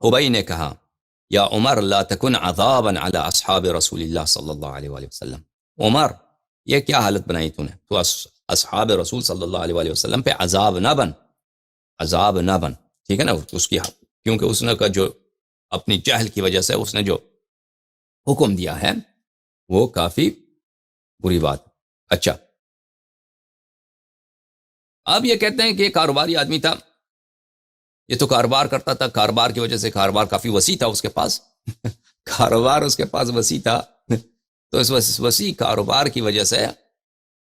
ابی نے کہا یا عمر لا تکن عذابا علی اصحاب رسول اللہ صلی اللہ علیہ وآلہ وسلم، عمر یہ کیا حالت بنائی تو نے، تو اصحاب رسول صلی اللہ علیہ وآلہ وسلم پہ عذاب نہ بن، ٹھیک ہے نا، اس کی کیونکہ اس نے کا جو اپنی جہل کی وجہ سے اس نے جو حکم دیا ہے وہ کافی بری بات۔ اچھا، اب یہ کہتے ہیں کہ یہ کاروباری آدمی تھا، یہ تو کاروبار کرتا تھا، کاروبار کی وجہ سے کاروبار کافی وسیع تھا اس کے پاس کاروبار اس کے پاس وسیع تھا، تو اس وسیع کاروبار کی وجہ سے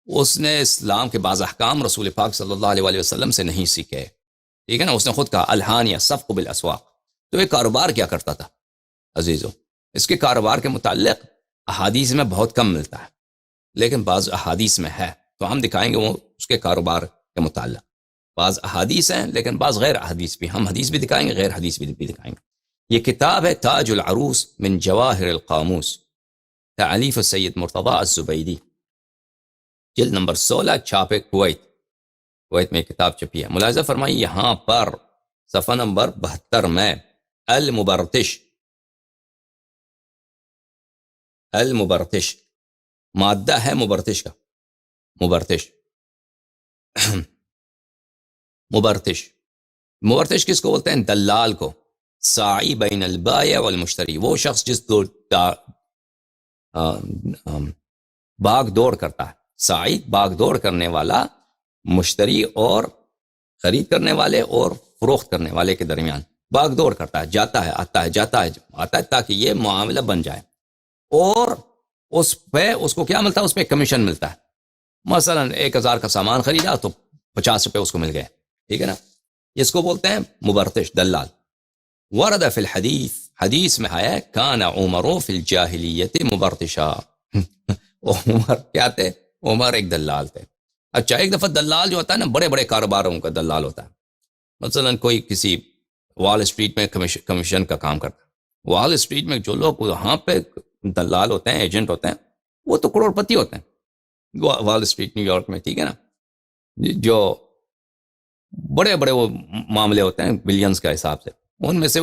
اس نے اسلام کے بعض احکام رسول پاک صلی اللہ علیہ وآلہ وسلم سے نہیں سیکھے، ٹھیک ہے نا، اس نے خود کہا الحانیہ صفق بالاسواق۔ تو یہ کاروبار کیا کرتا تھا عزیزو؟ اس کے کاروبار کے متعلق احادیث میں بہت کم ملتا ہے، لیکن بعض احادیث میں ہے، تو ہم دکھائیں گے وہ اس کے کاروبار کے متعلق۔ بعض احادیث ہیں لیکن بعض غیر احادیث بھی، ہم حدیث بھی دکھائیں گے، غیر حدیث بھی دکھائیں گے۔ یہ کتاب ہے تاج العروس من جواہر القاموس، تالیف سید مرتضی الزبیدی، جلد نمبر 16، چھاپ کویت میں کتاب چھپی ہے۔ ملاحظہ فرمائی یہاں پر صفحہ نمبر 72 میں المبرتش مادہ ہے مبرتش کا، مبرتش کس کو بولتے ہیں؟ دلال کو، ساعی بین البائع والمشتری، وہ شخص جس کو باغ دوڑ کرتا ہے، ساعی باغ دوڑ کرنے والا، مشتری اور خرید کرنے والے اور فروخت کرنے والے کے درمیان باغ دوڑ کرتا ہے، جاتا ہے آتا ہے تاکہ یہ معاملہ بن جائے، اور اس پہ اس کو کیا ملتا ہے؟ اس پہ کمیشن ملتا ہے۔ مثلا 1000 کا سامان خریدا تو 50 روپے اس کو مل گئے، ٹھیک ہے نا، اس کو بولتے ہیں مبرتش، دلال۔ ورد فی الحدیث، حدیث میں آیا ہے کان عمر فی الجاہلیت مبرتشا عمر کیا تھے؟ عمر ایک دلال تھے۔ اچھا، ایک دفعہ دلال جو ہوتا ہے نا، بڑے بڑے کاروباروں کا دلال ہوتا ہے، مثلا کوئی کسی وال اسٹریٹ میں کمیشن کا کام کرتا ہے، وال اسٹریٹ میں جو لوگ وہاں پہ دلال ہوتے ہیں، ایجنٹ ہوتے ہیں، وہ تو کروڑ پتی ہوتے ہیں وال اسٹریٹ نیو یارک میں، ٹھیک ہے نا، جو بڑے بڑے وہ معاملے ہوتے ہیں بلینز کا حساب سے، ان میں سے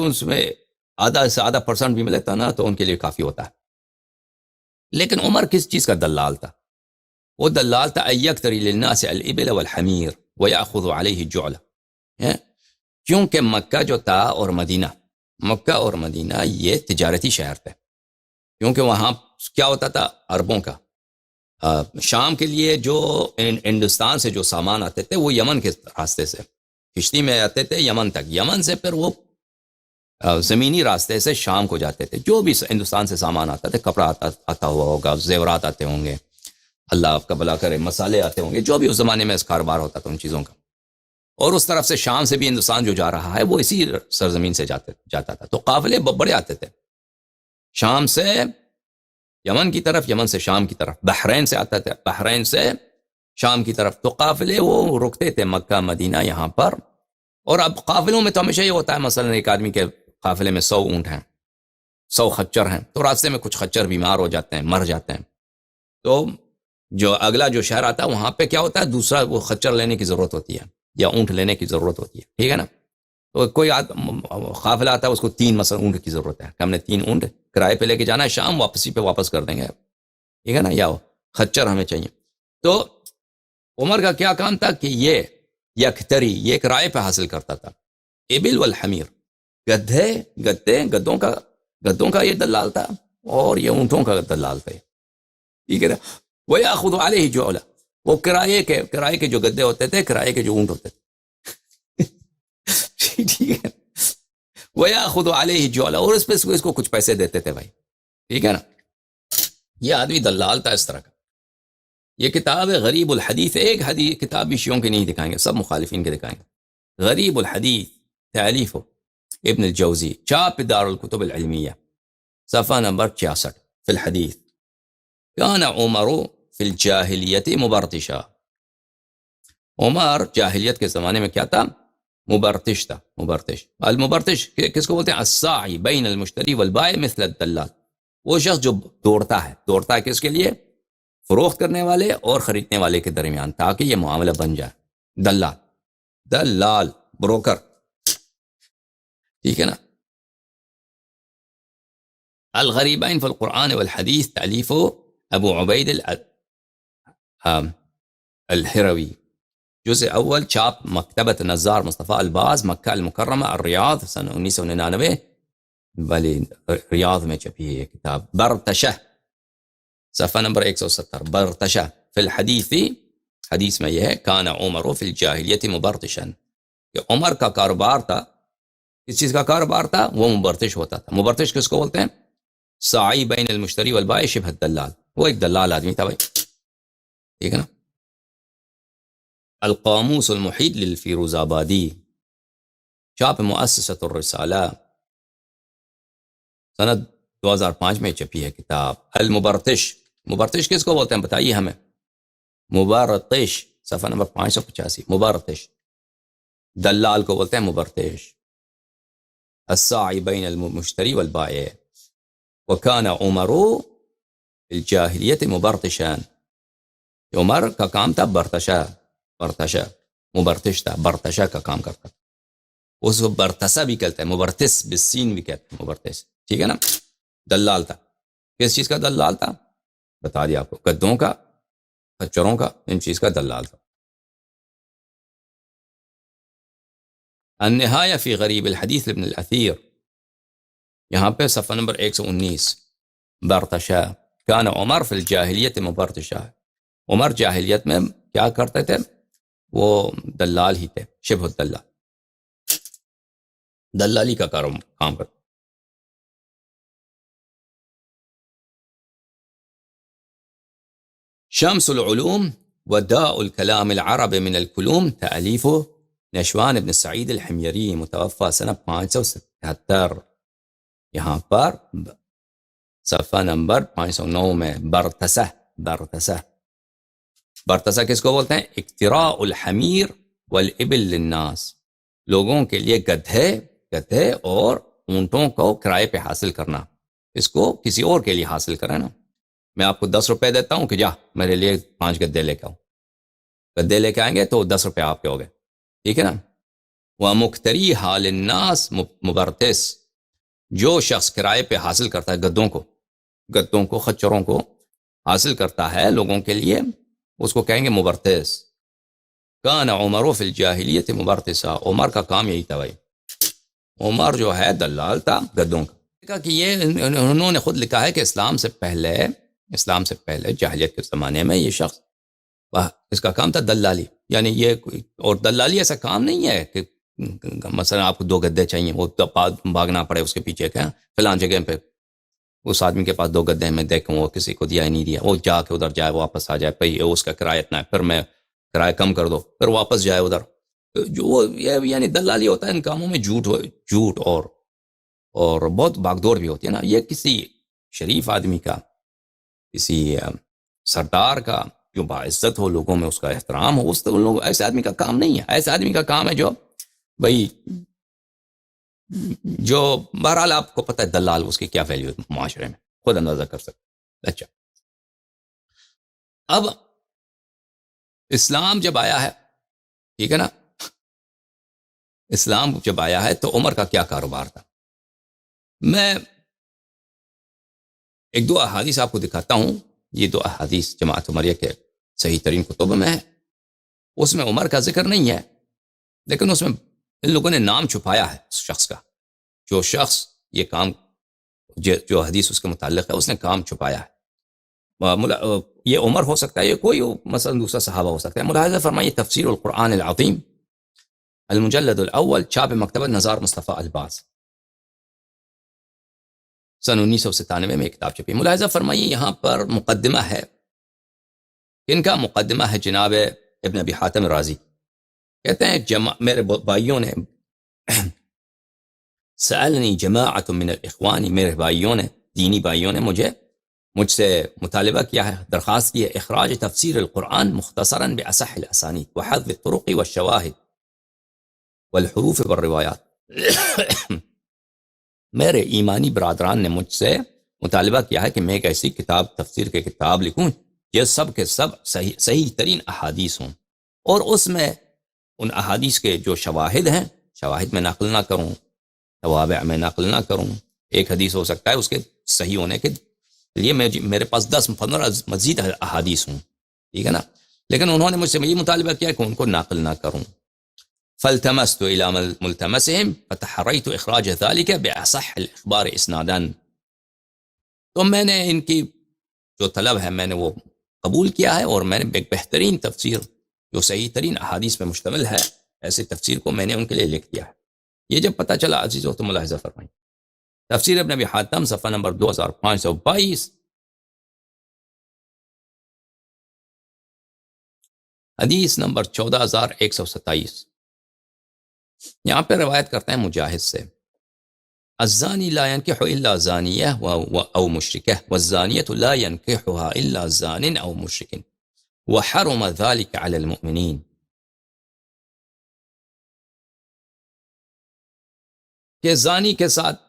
آدھا سے آدھا % بھی ملتا نا تو ان کے لیے کافی ہوتا ہے۔ لیکن عمر کس چیز کا دلال تھا؟ وہ دلال تھا ایکتری للناس الابل والحمیر ویأخذ علیہ جعلہ، کیونکہ مکہ جو تھا اور مدینہ یہ تجارتی شہر تھے، کیونکہ وہاں کیا ہوتا تھا؟ عربوں کا شام کے لیے جو ہندوستان سے جو سامان آتے تھے وہ یمن کے راستے سے کشتی میں آتے تھے یمن تک، یمن سے پھر وہ زمینی راستے سے شام کو جاتے تھے، جو بھی ہندوستان سے سامان آتا تھا، کپڑا آتا ہوا ہوگا، زیورات آتے ہوں گے، اللہ آپ کا بھلا کرے، مسالے آتے ہوں گے، جو بھی اس زمانے میں اس کاروبار ہوتا تھا ان چیزوں کا، اور اس طرف سے شام سے بھی ہندوستان جو جا رہا ہے وہ اسی سرزمین سے جاتا تھا، تو قافلے بڑے آتے تھے، شام سے یمن کی طرف، یمن سے شام کی طرف، بحرین سے آتا تھا، بحرین سے شام کی طرف، تو قافلے وہ رکتے تھے مکہ مدینہ یہاں پر۔ اور اب قافلوں میں تو ہمیشہ یہ ہوتا ہے، مثلا ایک آدمی کے قافلے میں 100 اونٹ ہیں، 100 خچر ہیں، تو راستے میں کچھ خچر بیمار ہو جاتے ہیں، مر جاتے ہیں، تو جو اگلا جو شہر آتا ہے وہاں پہ کیا ہوتا ہے، دوسرا وہ خچر لینے کی ضرورت ہوتی ہے یا اونٹ لینے کی ضرورت ہوتی ہے، ٹھیک ہے نا. تو کوئی قافلہ آتا ہے، اس کو 3 مثلا اونٹ کی ضرورت ہے، ہم نے 3 اونٹ کرائے پہ لے کے جانا ہے، شام واپسی پہ واپس کر دیں گے، ٹھیک ہے نا، یا خچر ہمیں چاہیے. تو عمر کا کیا کام تھا کہ یہ یکتری، یہ کرائے پہ حاصل کرتا تھا. ابل والحمیر، گدوں کا یہ دلال تھا اور یہ اونٹوں کا دلال تھا، ٹھیک ہے نا. وَيَأْخُذُ عَلَيْهِ جُعْلًا، وہ کرائے کے جو گدے ہوتے تھے، کرائے کے جو اونٹ ہوتے تھے، ٹھیک ہے. وَيَأْخُذُ عَلَيْهِ جُعْلًا، اور اس پہ اس کو کچھ پیسے دیتے تھے بھائی، ٹھیک ہے نا. یہ آدمی دلال تھا اس طرح کا. یہ کتاب ہے غریب الحدیث، ایک حدیث کتاب بھی شیعوں کی نہیں دکھائیں گے، سب مخالفین کے دکھائیں گے. غریب الحدیث تالیف ابن الجوزی، چاپ دار الکتب العلمیہ، صفحہ نمبر 66. فی الحدیث کان عمر فی الجاہلیت مبرتشا، عمر جاہلیت کے زمانے میں کیا تھا، مبرتش تھا. المبرتش کس کو بولتے ہیں، الساعی بین المشتری والبائع مثل الدلال، وہ شخص جو دوڑتا ہے کس کے لیے، فروخت کرنے والے اور خریدنے والے کے درمیان، تاکہ یہ معاملہ بن جائے. دلال بروکر، ٹھیک ہے نا. الغریبین فی القرآن والحدیث، تالیف ابو عبید الہروی، جزء اول، چاپ مکتبت نزار مصطفیٰ الباز، مکہ المکرمہ، الریاض، سن 1999، بلی ریاض میں چھپی ہے یہ کتاب. برتشہ، صفحہ نمبر 170. برتشہ فی الحدیث، حدیث میں یہ ہے، کان عمر فی الجاہلیت مبرتشا، کہ عمر کا کاروبار تھا، کس چیز کا کاروبار تھا، وہ مبرتش ہوتا تھا. مبرتش کس کو بولتے ہیں، ساعی بین المشتری والبائع شبہ الدلال، وہ ایک دلال آدمی تھا بھائی، ٹھیک ہے نا. القاموس المحیط للفیروز آبادی، چاپ مؤسسۃ الرسالہ، سند 2005 میں چھپی ہے کتاب. المبرتش، مبرتش کس کو بولتے ہیں بتائیے ہمیں، مبرتش، صفحہ نمبر 585. مبرتش دلال کو بولتے ہیں مبرتش. الساعی بین المشتری والبائع، وکان عمر فی الجاہلیت مبرتشا، عمر کا کام تھا برتشا، مبرتش تھا، برتشا کا کام کرتا تھا. اس کو برتسا بھی کہتے ہیں، مبرتس بالسین بھی کہتے ہیں، مبرتس، ٹھیک ہے نا. دلال تھا، کس چیز کا دلال تھا، بتا دیا آپ کو، گدوں کا، خچروں کا، ان چیز کا دلال تھا. النہایہ فی غریب الحدیث ابن الاثیر، یہاں پہ صفحہ نمبر 119. برتشا کان عمر فی الجاہلیت مبرتشا، عمر جاہلیت میں کیا کرتے تھے، وہ دلال ہی تھے، شبہ الدلال، دلالی کا کام کرتے. شمس العلوم وداء الكلام العرب من الكلوم، تألیف نشوان ابن سعید الحمیری، متوفى سنہ 577. یہاں پر صفحہ نمبر 509 میں برتسہ کس کو بولتے ہیں، اقتراء الحمیر والابل للناس، لوگوں کے لیے گدھے اور اونٹوں کو کرائے پہ حاصل کرنا، اس کو کسی اور کے لیے حاصل کرنا نا. میں آپ کو 10 روپے دیتا ہوں کہ جا میرے لیے 5 گدے لے کے آؤ، گدے لے کے آئیں گے تو 10 روپے آپ کے ہو گئے، ٹھیک ہے نا. ومقتری حال الناس مبرتس، جو شخص کرائے پہ حاصل کرتا ہے گدوں کو، خچروں کو حاصل کرتا ہے لوگوں کے لیے، اس کو کہیں گے مبرتس. کان عمر فی الجاہلیت مبرتسا، عمر کا کام یہی تھا بھائی، عمر جو ہے دلال تھا گدوں کا. کہ یہ انہوں نے خود لکھا ہے کہ اسلام سے پہلے جاہلیت کے زمانے میں یہ شخص، اس کا کام تھا دلالی، یعنی یہ اور دلالی ایسا کام نہیں ہے کہ مثلا آپ کو 2 گدے چاہیے، وہ بھاگنا پڑے اس کے پیچھے، کہ فلان جگہ پہ اس آدمی کے پاس 2 گدے ہیں، میں دیکھوں وہ کسی کو دیا ہی نہیں دیا، وہ جا کے ادھر جائے واپس آ جائے، پھر اس کا کرایہ اتنا ہے، پھر میں کرایہ کم کر دو، پھر واپس جائے ادھر. جو وہ یعنی دلالی ہوتا ہے، ان کاموں میں جھوٹ اور بہت باغدور بھی ہوتی ہے نا. یہ کسی شریف آدمی کا، کسی سردار کا جو باعزت ہو، لوگوں میں اس کا احترام ہو، ایسے آدمی کا کام نہیں ہے. ایسے آدمی کا کام ہے جو بھئی جو بہرحال آپ کو پتہ ہے دلال اس کی کیا ویلیو ہے معاشرے میں، خود اندازہ کر سکتے۔ اچھا، اب اسلام جب آیا ہے، ٹھیک ہے نا، اسلام جب آیا ہے تو عمر کا کیا کاروبار تھا؟ میں ایک دو احادیث آپ کو دکھاتا ہوں، یہ دو احادیث جماعت عمریہ کے صحیح ترین کتب میں ہے، اس میں عمر کا ذکر نہیں ہے، لیکن اس میں ان لوگوں نے نام چھپایا ہے اس شخص کا، جو شخص یہ کام، جو حدیث اس کے متعلق ہے اس نے کام چھپایا ہے۔ یہ عمر ہو سکتا ہے، یہ کوئی مثلا دوسرا صحابہ ہو سکتا ہے۔ ملاحظہ فرمائیے تفسیر القرآن العظیم المجلد الاول، چھاپ مکتبہ نزار مصطفیٰ الباز، سن 1997 میں کتاب چھپی۔ ملاحظہ فرمائیے یہاں پر مقدمہ ہے، ان کا مقدمہ ہے جناب ابن ابی حاتم رازی، کہتے ہیں میرے بھائیوں نے سألنی جماعت من الاخوان، میرے بھائیوں نے، دینی بھائیوں نے مجھ سے مطالبہ کیا ہے، درخواست کی ہے، اخراج تفسیر القرآن مختصرا باصح الاسانید وحذف الطرق والشواہد والحروف والروایات۔ میرے ایمانی برادران نے مجھ سے مطالبہ کیا ہے کہ میں ایک ایسی کتاب، تفسیر کی کتاب لکھوں یہ سب کے سب صحیح ترین احادیث ہوں، اور اس میں ان احادیث کے جو شواہد ہیں، شواہد میں نقل نہ کروں، توابع میں نقل نہ کروں۔ ایک حدیث ہو سکتا ہے اس کے صحیح ہونے کے لیے میرے پاس 10-15 مزید احادیث ہوں، ٹھیک ہے نا، لیکن انہوں نے مجھ سے یہ مطالبہ کیا کہ ان کو نقل نہ کروں۔ فالتمست الى ملتمسهم فتحريت اخراج ذلك باصح الاخبار اسنادا، تو میں نے ان کی جو طلب ہے میں نے وہ قبول کیا ہے، اور میں نے ایک بہترین تفسیر جو صحیح ترین احادیث پہ مشتمل ہے، ایسی تفسیر کو میں نے ان کے لیے لکھ دیا ہے۔ یہ جب پتہ چلا عزیزو تو ملاحظہ فرمائیں، تفسیر ابن ابی حاتم صفحہ نمبر 2522، حدیث نمبر 14127، یہاں پہ روایت کرتے ہیں مجاہد سے، الزانی لا ينكح الا زانیہ او مشرکہ والزانیة لا ينكحها الا زان او مشرک وحرم ذلك على المؤمنین، کہ زانی کے ساتھ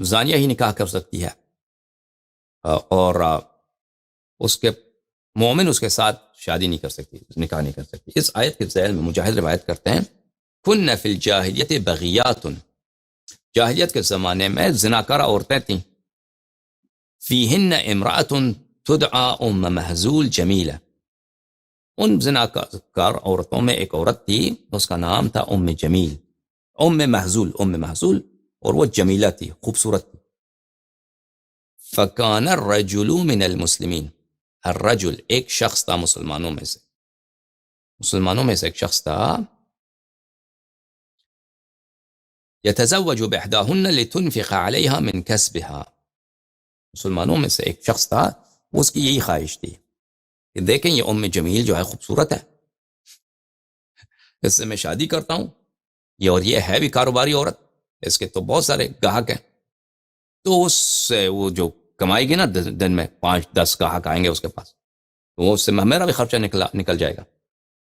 زانیہ ہی نکاح کر سکتی ہے، اور اس کے مومن اس کے ساتھ شادی نہیں کر سکتی، نکاح نہیں کر سکتی۔ اس آیت کے ذیل میں مجاہد روایت کرتے ہیں، کن فی الجاہلیت بغیات، جاہلیت کے زمانے میں زناکارہ عورتیں تھیں، فیہن امرأۃ تدعى ام محزول جمیلہ، ان زناکار عورتوں میں ایک عورت تھی اس کا نام تھا ام جمیل، ام محزول، اور وہ جمیلہ تھی، خوبصورت تھی۔ فکان الرجل من المسلمین، الرجل ایک شخص تھا مسلمانوں میں سے ایک شخص تھا، یتزوج باحداہن لتنفق علیہا من کسبہا، مسلمانوں میں سے ایک شخص تھا، اس کی یہی خواہش تھی کہ دیکھیں یہ ام جمیل جو ہے خوبصورت ہے، اس سے میں شادی کرتا ہوں، اور یہ ہے بھی کاروباری عورت، اس کے تو بہت سارے گاہک ہیں، تو اس سے وہ جو کمائے گی نا دن میں 5-10 گاہک آئیں گے اس کے پاس، تو وہ اس سے میرا بھی خرچہ نکل جائے گا۔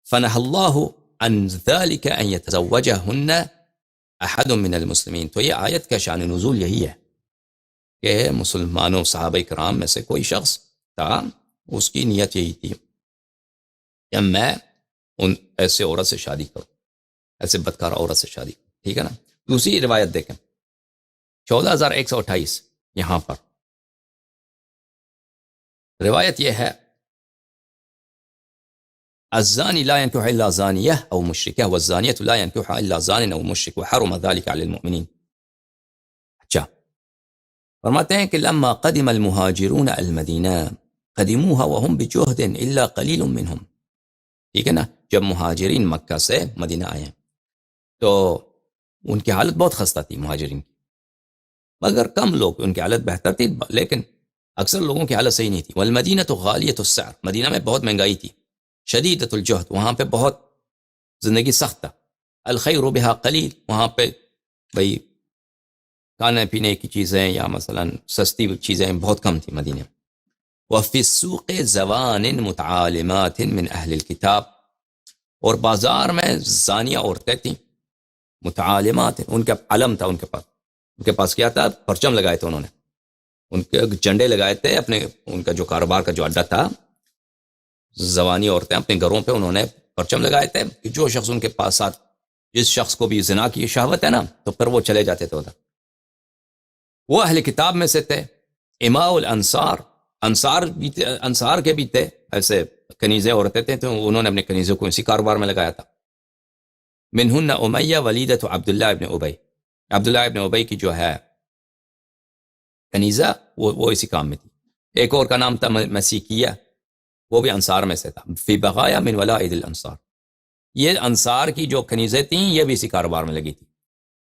فنہى اللہ عن ذلك ان يتزوجهن احد من المسلمین، تو یہ آیت کا شان نزول یہی ہے کہ مسلمانوں صحابہ کرام میں سے کوئی شخص تھا، اس کی نیت یہی تھی کہ میں ان ایسے عورت سے شادی کروں، ایسے بدکار عورت سے شادی کروں، ٹھیک ہے نا۔ دوسری روایت دیکھیں 14128، یہاں پر روایت یہ ہے، الزانی لا ينكح الا زانیہ او مشرکہ والزانیۃ لا ينكحها الا زان او مشرک وحرم ذلك على المؤمنین۔ اچھا، فرماتے ہیں کہ لما قدم المہاجرون المدینہ قدموها وهم بجہد الا قلیل منهم، ٹھیک ہے نا، جب مہاجرین مکہ سے مدینہ آئے تو ان کی حالت بہت خستہ تھی مہاجرین کی، مگر کم لوگ، ان کی حالت بہتر تھی لیکن اکثر لوگوں کی حالت صحیح نہیں تھی۔ والمدینہ غالیۃ السعر، مدینہ میں بہت مہنگائی تھی، شدیدۃ الجہد، وہاں پہ بہت زندگی سخت تھا، الخیر بہا قلیل، وہاں پہ بھئی کھانے پینے کی چیزیں یا مثلا سستی چیزیں بہت کم تھی مدینہ میں۔ وفی السوق زوان متعالمات من اہل الکتاب، اور بازار میں زانیہ عورتیں تھیں متعالمات ہیں، ان کا علم تھا، ان کے پاس کیا تھا؟ پرچم لگائے تھے انہوں نے، ان کے جھنڈے لگائے تھے اپنے، ان کا جو کاروبار کا جو اڈا تھا، زوانی عورتیں اپنے گھروں پہ انہوں نے پرچم لگائے تھے کہ جو شخص ان کے پاس ساتھ، جس شخص کو بھی زنا کی شہوت ہے نا، تو پھر وہ چلے جاتے تھے ادھر۔ وہ اہل کتاب میں سے تھے، اماء الانصار، انصار کے بھی تھے، ایسے کنیزیں عورتیں تھے، تو انہوں نے اپنے کنیزوں کو اسی کاروبار میں لگایا تھا۔ منہن امیہ ولیدۃ عبداللہ ابن ابی، عبداللہ ابن ابی کی جو ہے کنیزہ وہ اسی کام میں تھی۔ ایک اور کا نام تھا مسیکیہ، وہ بھی انصار میں سے تھا۔ فی بغایا من ولائد الانصار، یہ انصار کی جو کنیزیں تھیں یہ بھی اسی کاروبار میں لگی تھی۔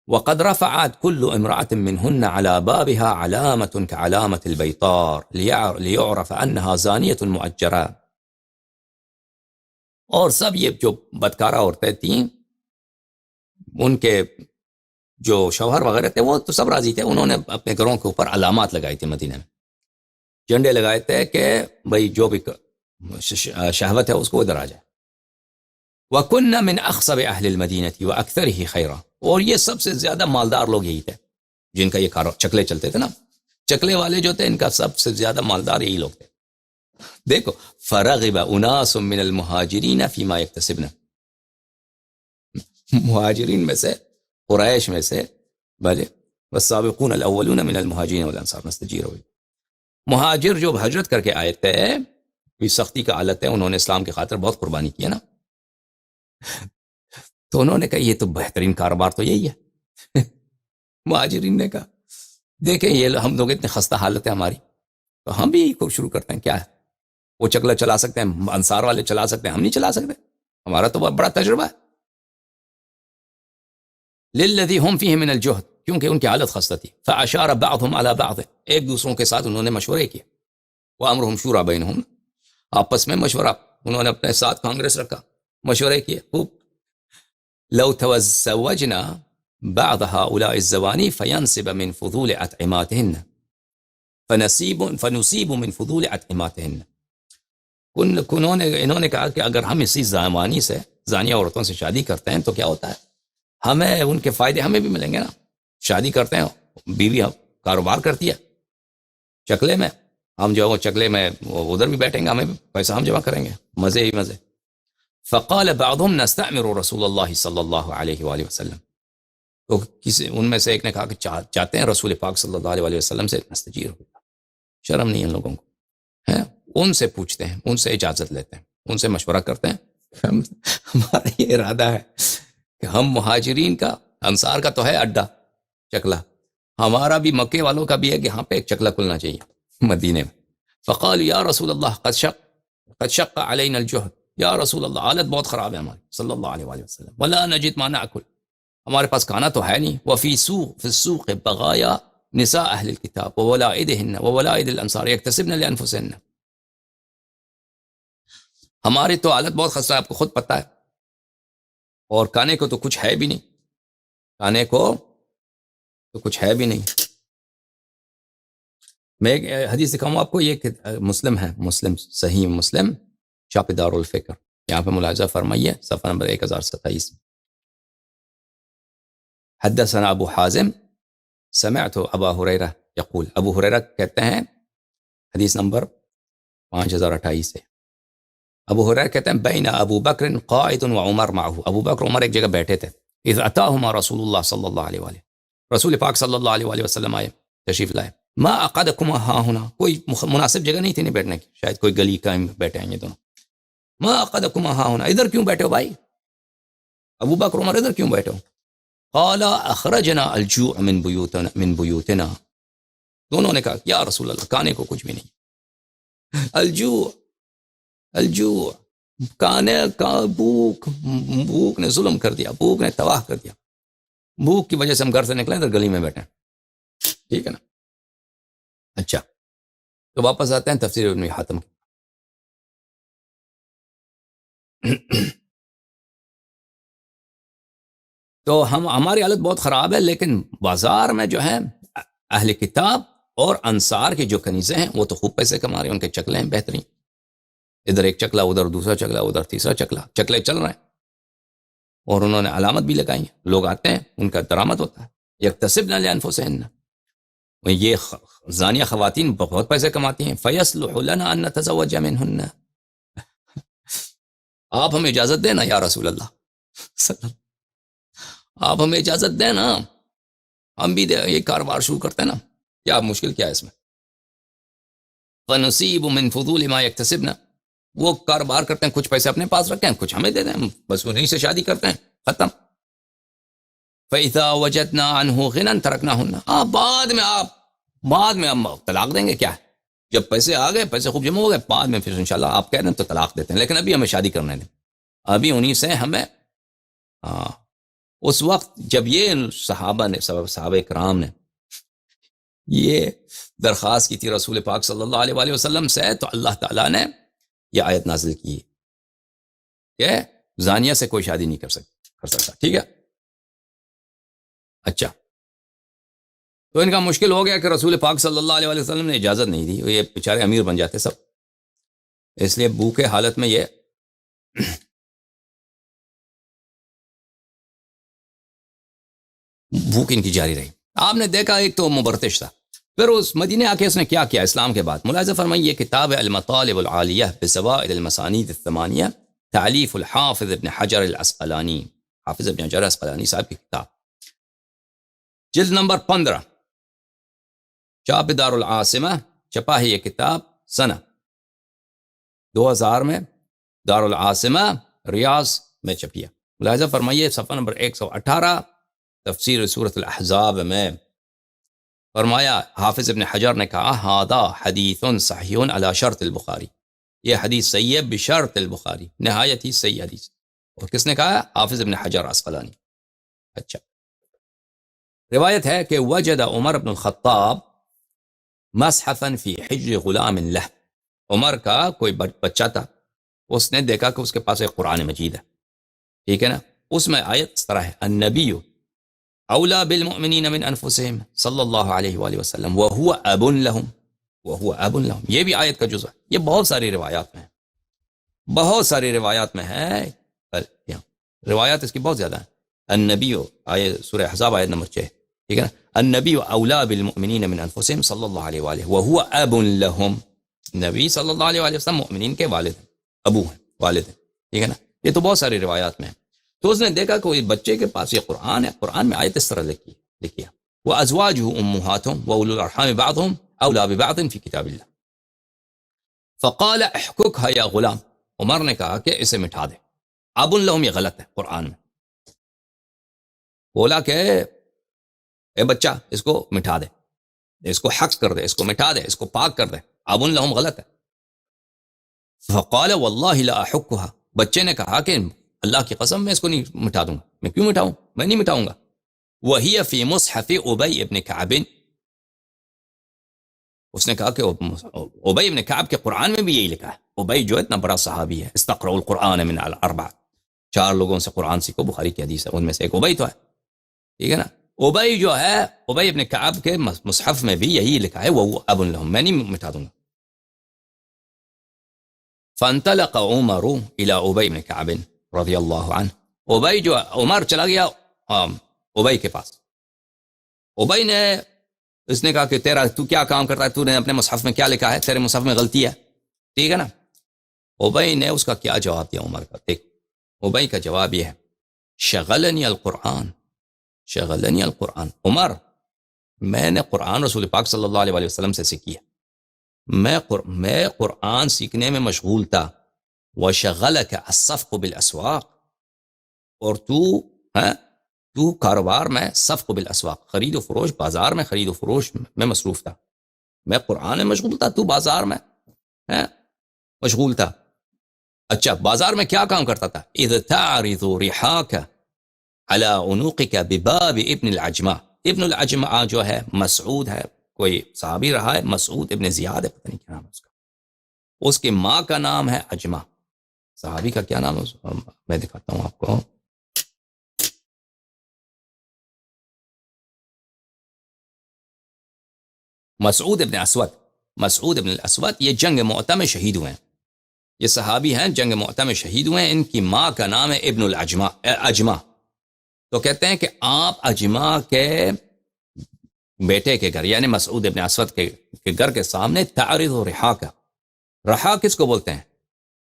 وقد رفعت كل امرأة منهن على بابها علامة كعلامة البيطار ليعرف أنها زانية مؤجرة، اور سب یہ جو بدکارہ عورتیں تھیں ان کے جو شوہر وغیرہ تھے وہ تو سب راضی تھے، انہوں نے اپنے گھروں کے اوپر علامات لگائی تھی، مدینہ میں جھنڈے لگائے تھے کہ بھئی جو بھی شہوت ہے اس کو ادھر آ جائے۔ وَكُنَّ مِنْ أَخْصَبِ أَهْلِ الْمَدِينَةِ وَأَكْثَرِهِ خَيْرًا، اور یہ سب سے زیادہ مالدار لوگ یہی تھے جن کا یہ چکلے چلتے تھے نا، چکلے والے جو تھے ان کا سب سے زیادہ مالدار یہی لوگ تھے۔ دیکھو فَرَغِبَ أُنَاسٌ مِّنَ الْمُهَاجِرِينَ فِي مَا يَكْتَسِبْنَ، مہاجرین میں سے، قریش میں سے، بھلے والسابقون الاولون من المہاجرین والانصار نستجیروا، مہاجر جو ہجرت کر کے آئے تھے، کوئی سختی کا حالت ہے، انہوں نے اسلام کی خاطر بہت قربانی کی ہے نا، تو انہوں نے کہا یہ تو بہترین کاروبار تو یہی ہے۔ مہاجرین نے کہا دیکھیں یہ ہم لوگ اتنے خستہ حالت ہے ہماری، تو ہم بھی یہی کو شروع کرتے ہیں، کیا ہے وہ چکلا چلا سکتے ہیں، انصار والے چلا سکتے ہیں، ہم نہیں چلا سکتے، ہمارا تو بہت بڑا تجربہ ہے۔ للذی ہم فیہ من الجہد، کیونکہ ان کی حالت خستہ تھی۔ فاشار بعضهم علی بعض، ایک دوسروں کے ساتھ انہوں نے مشورے کیے۔ وامرهم شورى بینہم، آپس میں مشورہ، انہوں نے اپنے ساتھ کانگریس رکھا، مشورے کیے خوب۔ لو تزوجنا بعض هؤلاء الزوانی فینصب من فضول اطعماتهن فنصیب من فضول اطعماتهن، انہوں نے کہا کہ اگر ہم اسی زمانی سے، زانیہ عورتوں سے شادی کرتے ہیں تو کیا ہوتا ہے، ہمیں ان کے فائدے ہمیں بھی ملیں گے نا، شادی کرتے ہیں، بیوی کاروبار کرتی ہے چکلے میں، ہم جو وہ چکلے میں ادھر بھی بیٹھیں گے، ہمیں بھی پیسہ ہم جمع کریں گے، مزے ہی مزے۔ فقال بعضهم نستأمر رسول اللہ صلی اللہ علیہ وآلہ وسلم، تو کسی ان میں سے ایک نے کہا کہ چاہتے ہیں رسول پاک صلی اللہ علیہ وسلم سے نستجیر ہوگا، شرم نہیں ان لوگوں کو ہے، ان سے پوچھتے ہیں، ان سے اجازت لیتے ہیں، ان سے مشورہ کرتے ہیں۔ ہمارا یہ ارادہ ہے کہ ہم مہاجرین کا، انصار کا تو ہے اڈا چکلا، ہمارا بھی مکے والوں کا بھی ہے کہ یہاں پہ ایک چکلا کھلنا چاہیے مدینے میں۔ فقال یا رسول اللہ قد شق علینا الجہد، یا رسول اللہ حالت بہت خراب ہے ہماری صلی اللہ علیہ وآلہ وسلم، ولا نجد ما ناکل، ہمارے پاس کھانا تو ہے نہیں، وفی السوق بغایا نساء اہل الکتاب وولائدہن وولائد الانصار یکتسبن لانفسہن، ہماری تو حالت بہت خستہ ہے، آپ کو خود پتہ ہے، اور کھانے کو تو کچھ ہے بھی نہیں، کھانے کو تو کچھ ہے بھی نہیں۔ میں ایک حدیث دکھاؤں آپ کو، یہ مسلم ہے، مسلم صحیح مسلم شاپ دار الفکر، یہاں پہ ملاحظہ فرمائیے صفحہ نمبر 1027۔ حدثنا ابو حازم سمعت ابا ہریرہ یقول، ابو ہریرہ کہتے ہیں، حدیث نمبر 5028 سے، ابو ہریرہ کہتے ہیں بین ابو بکر قائد و عمر معه، ابو بکر عمر ایک جگہ بیٹھے تھے، اذ اتاہما رسول اللہ صلی اللہ علیہ وآلہ، رسول پاک صلی اللہ علیہ وآلہ وسلم آئے، تشریف لائے۔ ما اقعدکما ہا ہنا، کوئی مناسب جگہ نہیں تھی نہیں بیٹھنے کی، شاید کوئی گلی کا بیٹھے ہیں یہ دونوں۔ ما اقعدکما ہا ہنا، ادھر کیوں بیٹھے ہو بھائی، ابو بکر عمر ادھر کیوں بیٹھے ہو؟ قال اخرجنا الجوع من بیوتنا، دونوں نے کہا یا رسول اللہ کھانے کو کچھ بھی نہیں، الجوع کھانے کا، بھوک نے ظلم کر دیا، بھوک نے تباہ کر دیا، بھوک کی وجہ سے ہم گھر سے نکلے ادھر گلی میں بیٹھے، ٹھیک ہے نا۔ اچھا تو واپس آتے ہیں تفسیر ابن حاتم کی۔ تو ہماری حالت بہت خراب ہے، لیکن بازار میں جو ہے اہل کتاب اور انصار کے جو کنیزیں ہیں وہ تو خوب پیسے کما رہے ہیں، ان کے چکلے ہیں بہترین، ادھر ایک چکلا، ادھر دوسرا چکلا، ادھر تیسرا چکلا، چکلے چل رہے ہیں۔ اور انہوں نے علامت بھی لگائی ہیں، لوگ آتے ہیں ان کا درآمد ہوتا ہے، یکتسبن لانفسہن، یہ زانیہ خواتین بہت پیسے کماتی ہیں، فیصلح لنا ان نتزوج منہن، آپ ہمیں اجازت دیں نا یا رسول اللہ، آپ ہمیں اجازت دیں نا، ہم بھی یہ کاروبار شروع کرتے ہیں نا، کیا مشکل کیا ہے اس میں؟ فنصیب من فضول ما یکتسبن، وہ کاروبار کرتے ہیں، کچھ پیسے اپنے پاس رکھتے ہیں، کچھ ہمیں دے دیں، بس انہیں سے شادی کرتے ہیں، ختم۔ فَإِذَا وَجَدْنَا عَنْهُ غِنًى تَرَكْنَاهُنَّ، بعد میں ہم طلاق دیں گے، کیا ہے، جب پیسے آ گئے، پیسے خوب جمع ہو گئے، بعد میں پھر انشاءاللہ آپ کہہ دیں تو طلاق دیتے ہیں، لیکن ابھی ہمیں شادی کرنے دیں، ابھی انہی سے ہمیں اس وقت جب یہ صحابہ نے، صحابہ کرام نے یہ درخواست کی تھی رسول پاک صلی اللہ علیہ وآلہ وسلم سے، تو اللہ تعالیٰ نے یہ آیت نازل کی کہ زانیہ سے کوئی شادی نہیں کر سکتا، ٹھیک ہے۔ اچھا، تو ان کا مشکل ہو گیا کہ رسول پاک صلی اللہ علیہ وآلہ وسلم نے اجازت نہیں دی، یہ بیچارے امیر بن جاتے سب، اس لیے بھوکے حالت میں یہ بھوک ان کی جاری رہی۔ آپ نے دیکھا ایک تو مبرتش تھا، پھر اس مدینے آ کے اس نے کیا کیا اسلام کے بعد، ملاحظہ فرمائیے، یہ کتاب ہے المطالب العالیہ بزوائد المسانید الثمانیہ، تعلیف الحافظ ابن حجر العسقلانی، حافظ ابن حجر العسقلانی صاحب کی کتاب، جلد نمبر 15، چاپ دار العاصمہ، چھپا ہے یہ کتاب سنہ 2000 میں، دار العاصمہ ریاض میں چھپی ہے۔ ملاحظہ فرمائیے صفحہ نمبر 118، تفسیر سورۃ الاحزاب میں فرمایا، حافظ ابن حجر نے کہا، ھذا حدیث صحیح علی شرط البخاری، یہ حدیث صحیح ہے بشرط البخاری، نہایت ہی صحیح حدیث۔ اور کس نے کہا؟ حافظ ابن حجر عسقلانی۔ اچھا، روایت ہے کہ وجد عمر بن الخطاب مصحفا فی حجر غلام لہ، عمر کا کوئی بچہ تھا، اس نے دیکھا کہ اس کے پاس ایک قرآن مجید ہے، ٹھیک ہے نا، اس میں آیت اس طرح ہے، النبی اولا بالمؤمنین من انفسہم صلی اللہ علیہ وآلہ وسلم وہو اب لہم، وہو اب لہم، یہ بھی آیت کا جزء ہے، یہ بہت ساری روایات میں ہے، بہت ساری روایات میں ہے، روایات اس کی بہت زیادہ ہیں۔ النبی، آیت سورہ احزاب آیت نمبر 6، ٹھیک ہے نا، النبی اولا بالمؤمنین من انفسہم صلی اللہ علیہ وآلہ وہو اب لہم، نبی صلی اللہ علیہ وآلہ وسلم مؤمنین کے والد ہیں، ابو ہیں، والد ہیں، ٹھیک ہے نا، یہ تو بہت ساری روایات میں ہے۔ تو اس نے دیکھا کہ بچے کے پاس یہ قرآن ہے، قرآن میں آیت اس طرح لکھی ہے، وَأَزْوَاجُهُ أُمُّهَاتُهُمْ وَأُولُو الْأَرْحَامِ بَعْضُهُمْ أَوْلَىٰ بِبَعْضٍ فِي كِتَابِ اللَّهِ، فَقَالَ احْكُكْهَا يَا غُلَامْ، عمر نے کہا کہ اسے مٹھا دے، اب لہم یہ غلط ہے قرآن میں، بولا کہ اے بچہ اس کو مٹھا دے، اس کو حق کر دے، اس کو مٹھا دے، اس کو پاک کر دے، اب لہم غلط ہے۔ فَقَالَ وَاللَّهِ لَا أَحُكُّهَا، بچے نے کہا کہ اللہ کی قسم میں اس کو نہیں مٹا دوں گا، میں کیوں مٹاؤں، میں نہیں مٹاؤں گا۔ وَهِيَ فِي مُصْحَفِ أُبَيْ ابن كعب، اس نے کہا کہ ابی ابن کعب کے قرآن میں بھی یہی لکھا ہے، ابی جو اتنا بڑا صحابی ہے، استقرأوا القرآن من الاربع، 4 لوگوں سے قرآن سیکھو، بخاری کی حدیث ہے، ان میں سے ایک ابی تو ہے، ٹھیک ہے نا، ابی جو ہے، ابی ابن کعب کے مصحف میں بھی یہی لکھا ہے، وہ اب لہم، میں نہیں مٹا دوں گا۔ فانطلق عمر الى ابی ابن کعب رضی اللہ عنہ، ابی جو عمر چلا گیا ابی کے پاس، ابی نے، اس نے کہا کہ تو کیا کام کرتا ہے، تو نے اپنے مصحف میں کیا لکھا ہے، تیرے مصحف میں غلطی ہے، ٹھیک ہے نا۔ ابی نے اس کا کیا جواب دیا عمر کا، دیکھ ابی کا جواب یہ ہے، شغلنی القرآن، شغلنی القرآن، عمر میں نے قرآن رسول پاک صلی اللہ علیہ وآلہ وسلم سے سیکھی ہے، میں قرآن سیکھنے میں مشغول تھا، وشغلک الصفق بالاسواق، اور تو کاروبار میں، صفق بالاسواق، خرید و فروش، بازار میں خرید و فروش میں مصروف تھا، میں قرآن میں مشغول تھا، تو بازار میں مشغول تھا۔ اچھا، بازار میں کیا کام کرتا تھا؟ اذ تعرض رحاک علی عنوقک بباب ابن العجمہ، ابن العجمہ جو ہے مسعود ہے، کوئی صحابی رہا ہے، مسعود ابن زیاد ہے، پتہ نہیں کیا نام ہے اس کا، اس کی ماں کا نام ہے عجمہ، صحابی کا کیا نام ہے میں دکھاتا ہوں آپ کو، مسعود ابن اسود، مسعود ابن الاسود، یہ جنگ مؤتہ میں شہید ہوئے ہیں، یہ صحابی ہیں، جنگ مؤتہ میں شہید ہوئے ہیں، ان کی ماں کا نام ہے ابن اجمع. تو کہتے ہیں کہ آپ اجمع کے بیٹے کے گھر یعنی مسعود ابن اسود کے گھر کے سامنے تعرض و رحاک، رحا کس کو بولتے ہیں؟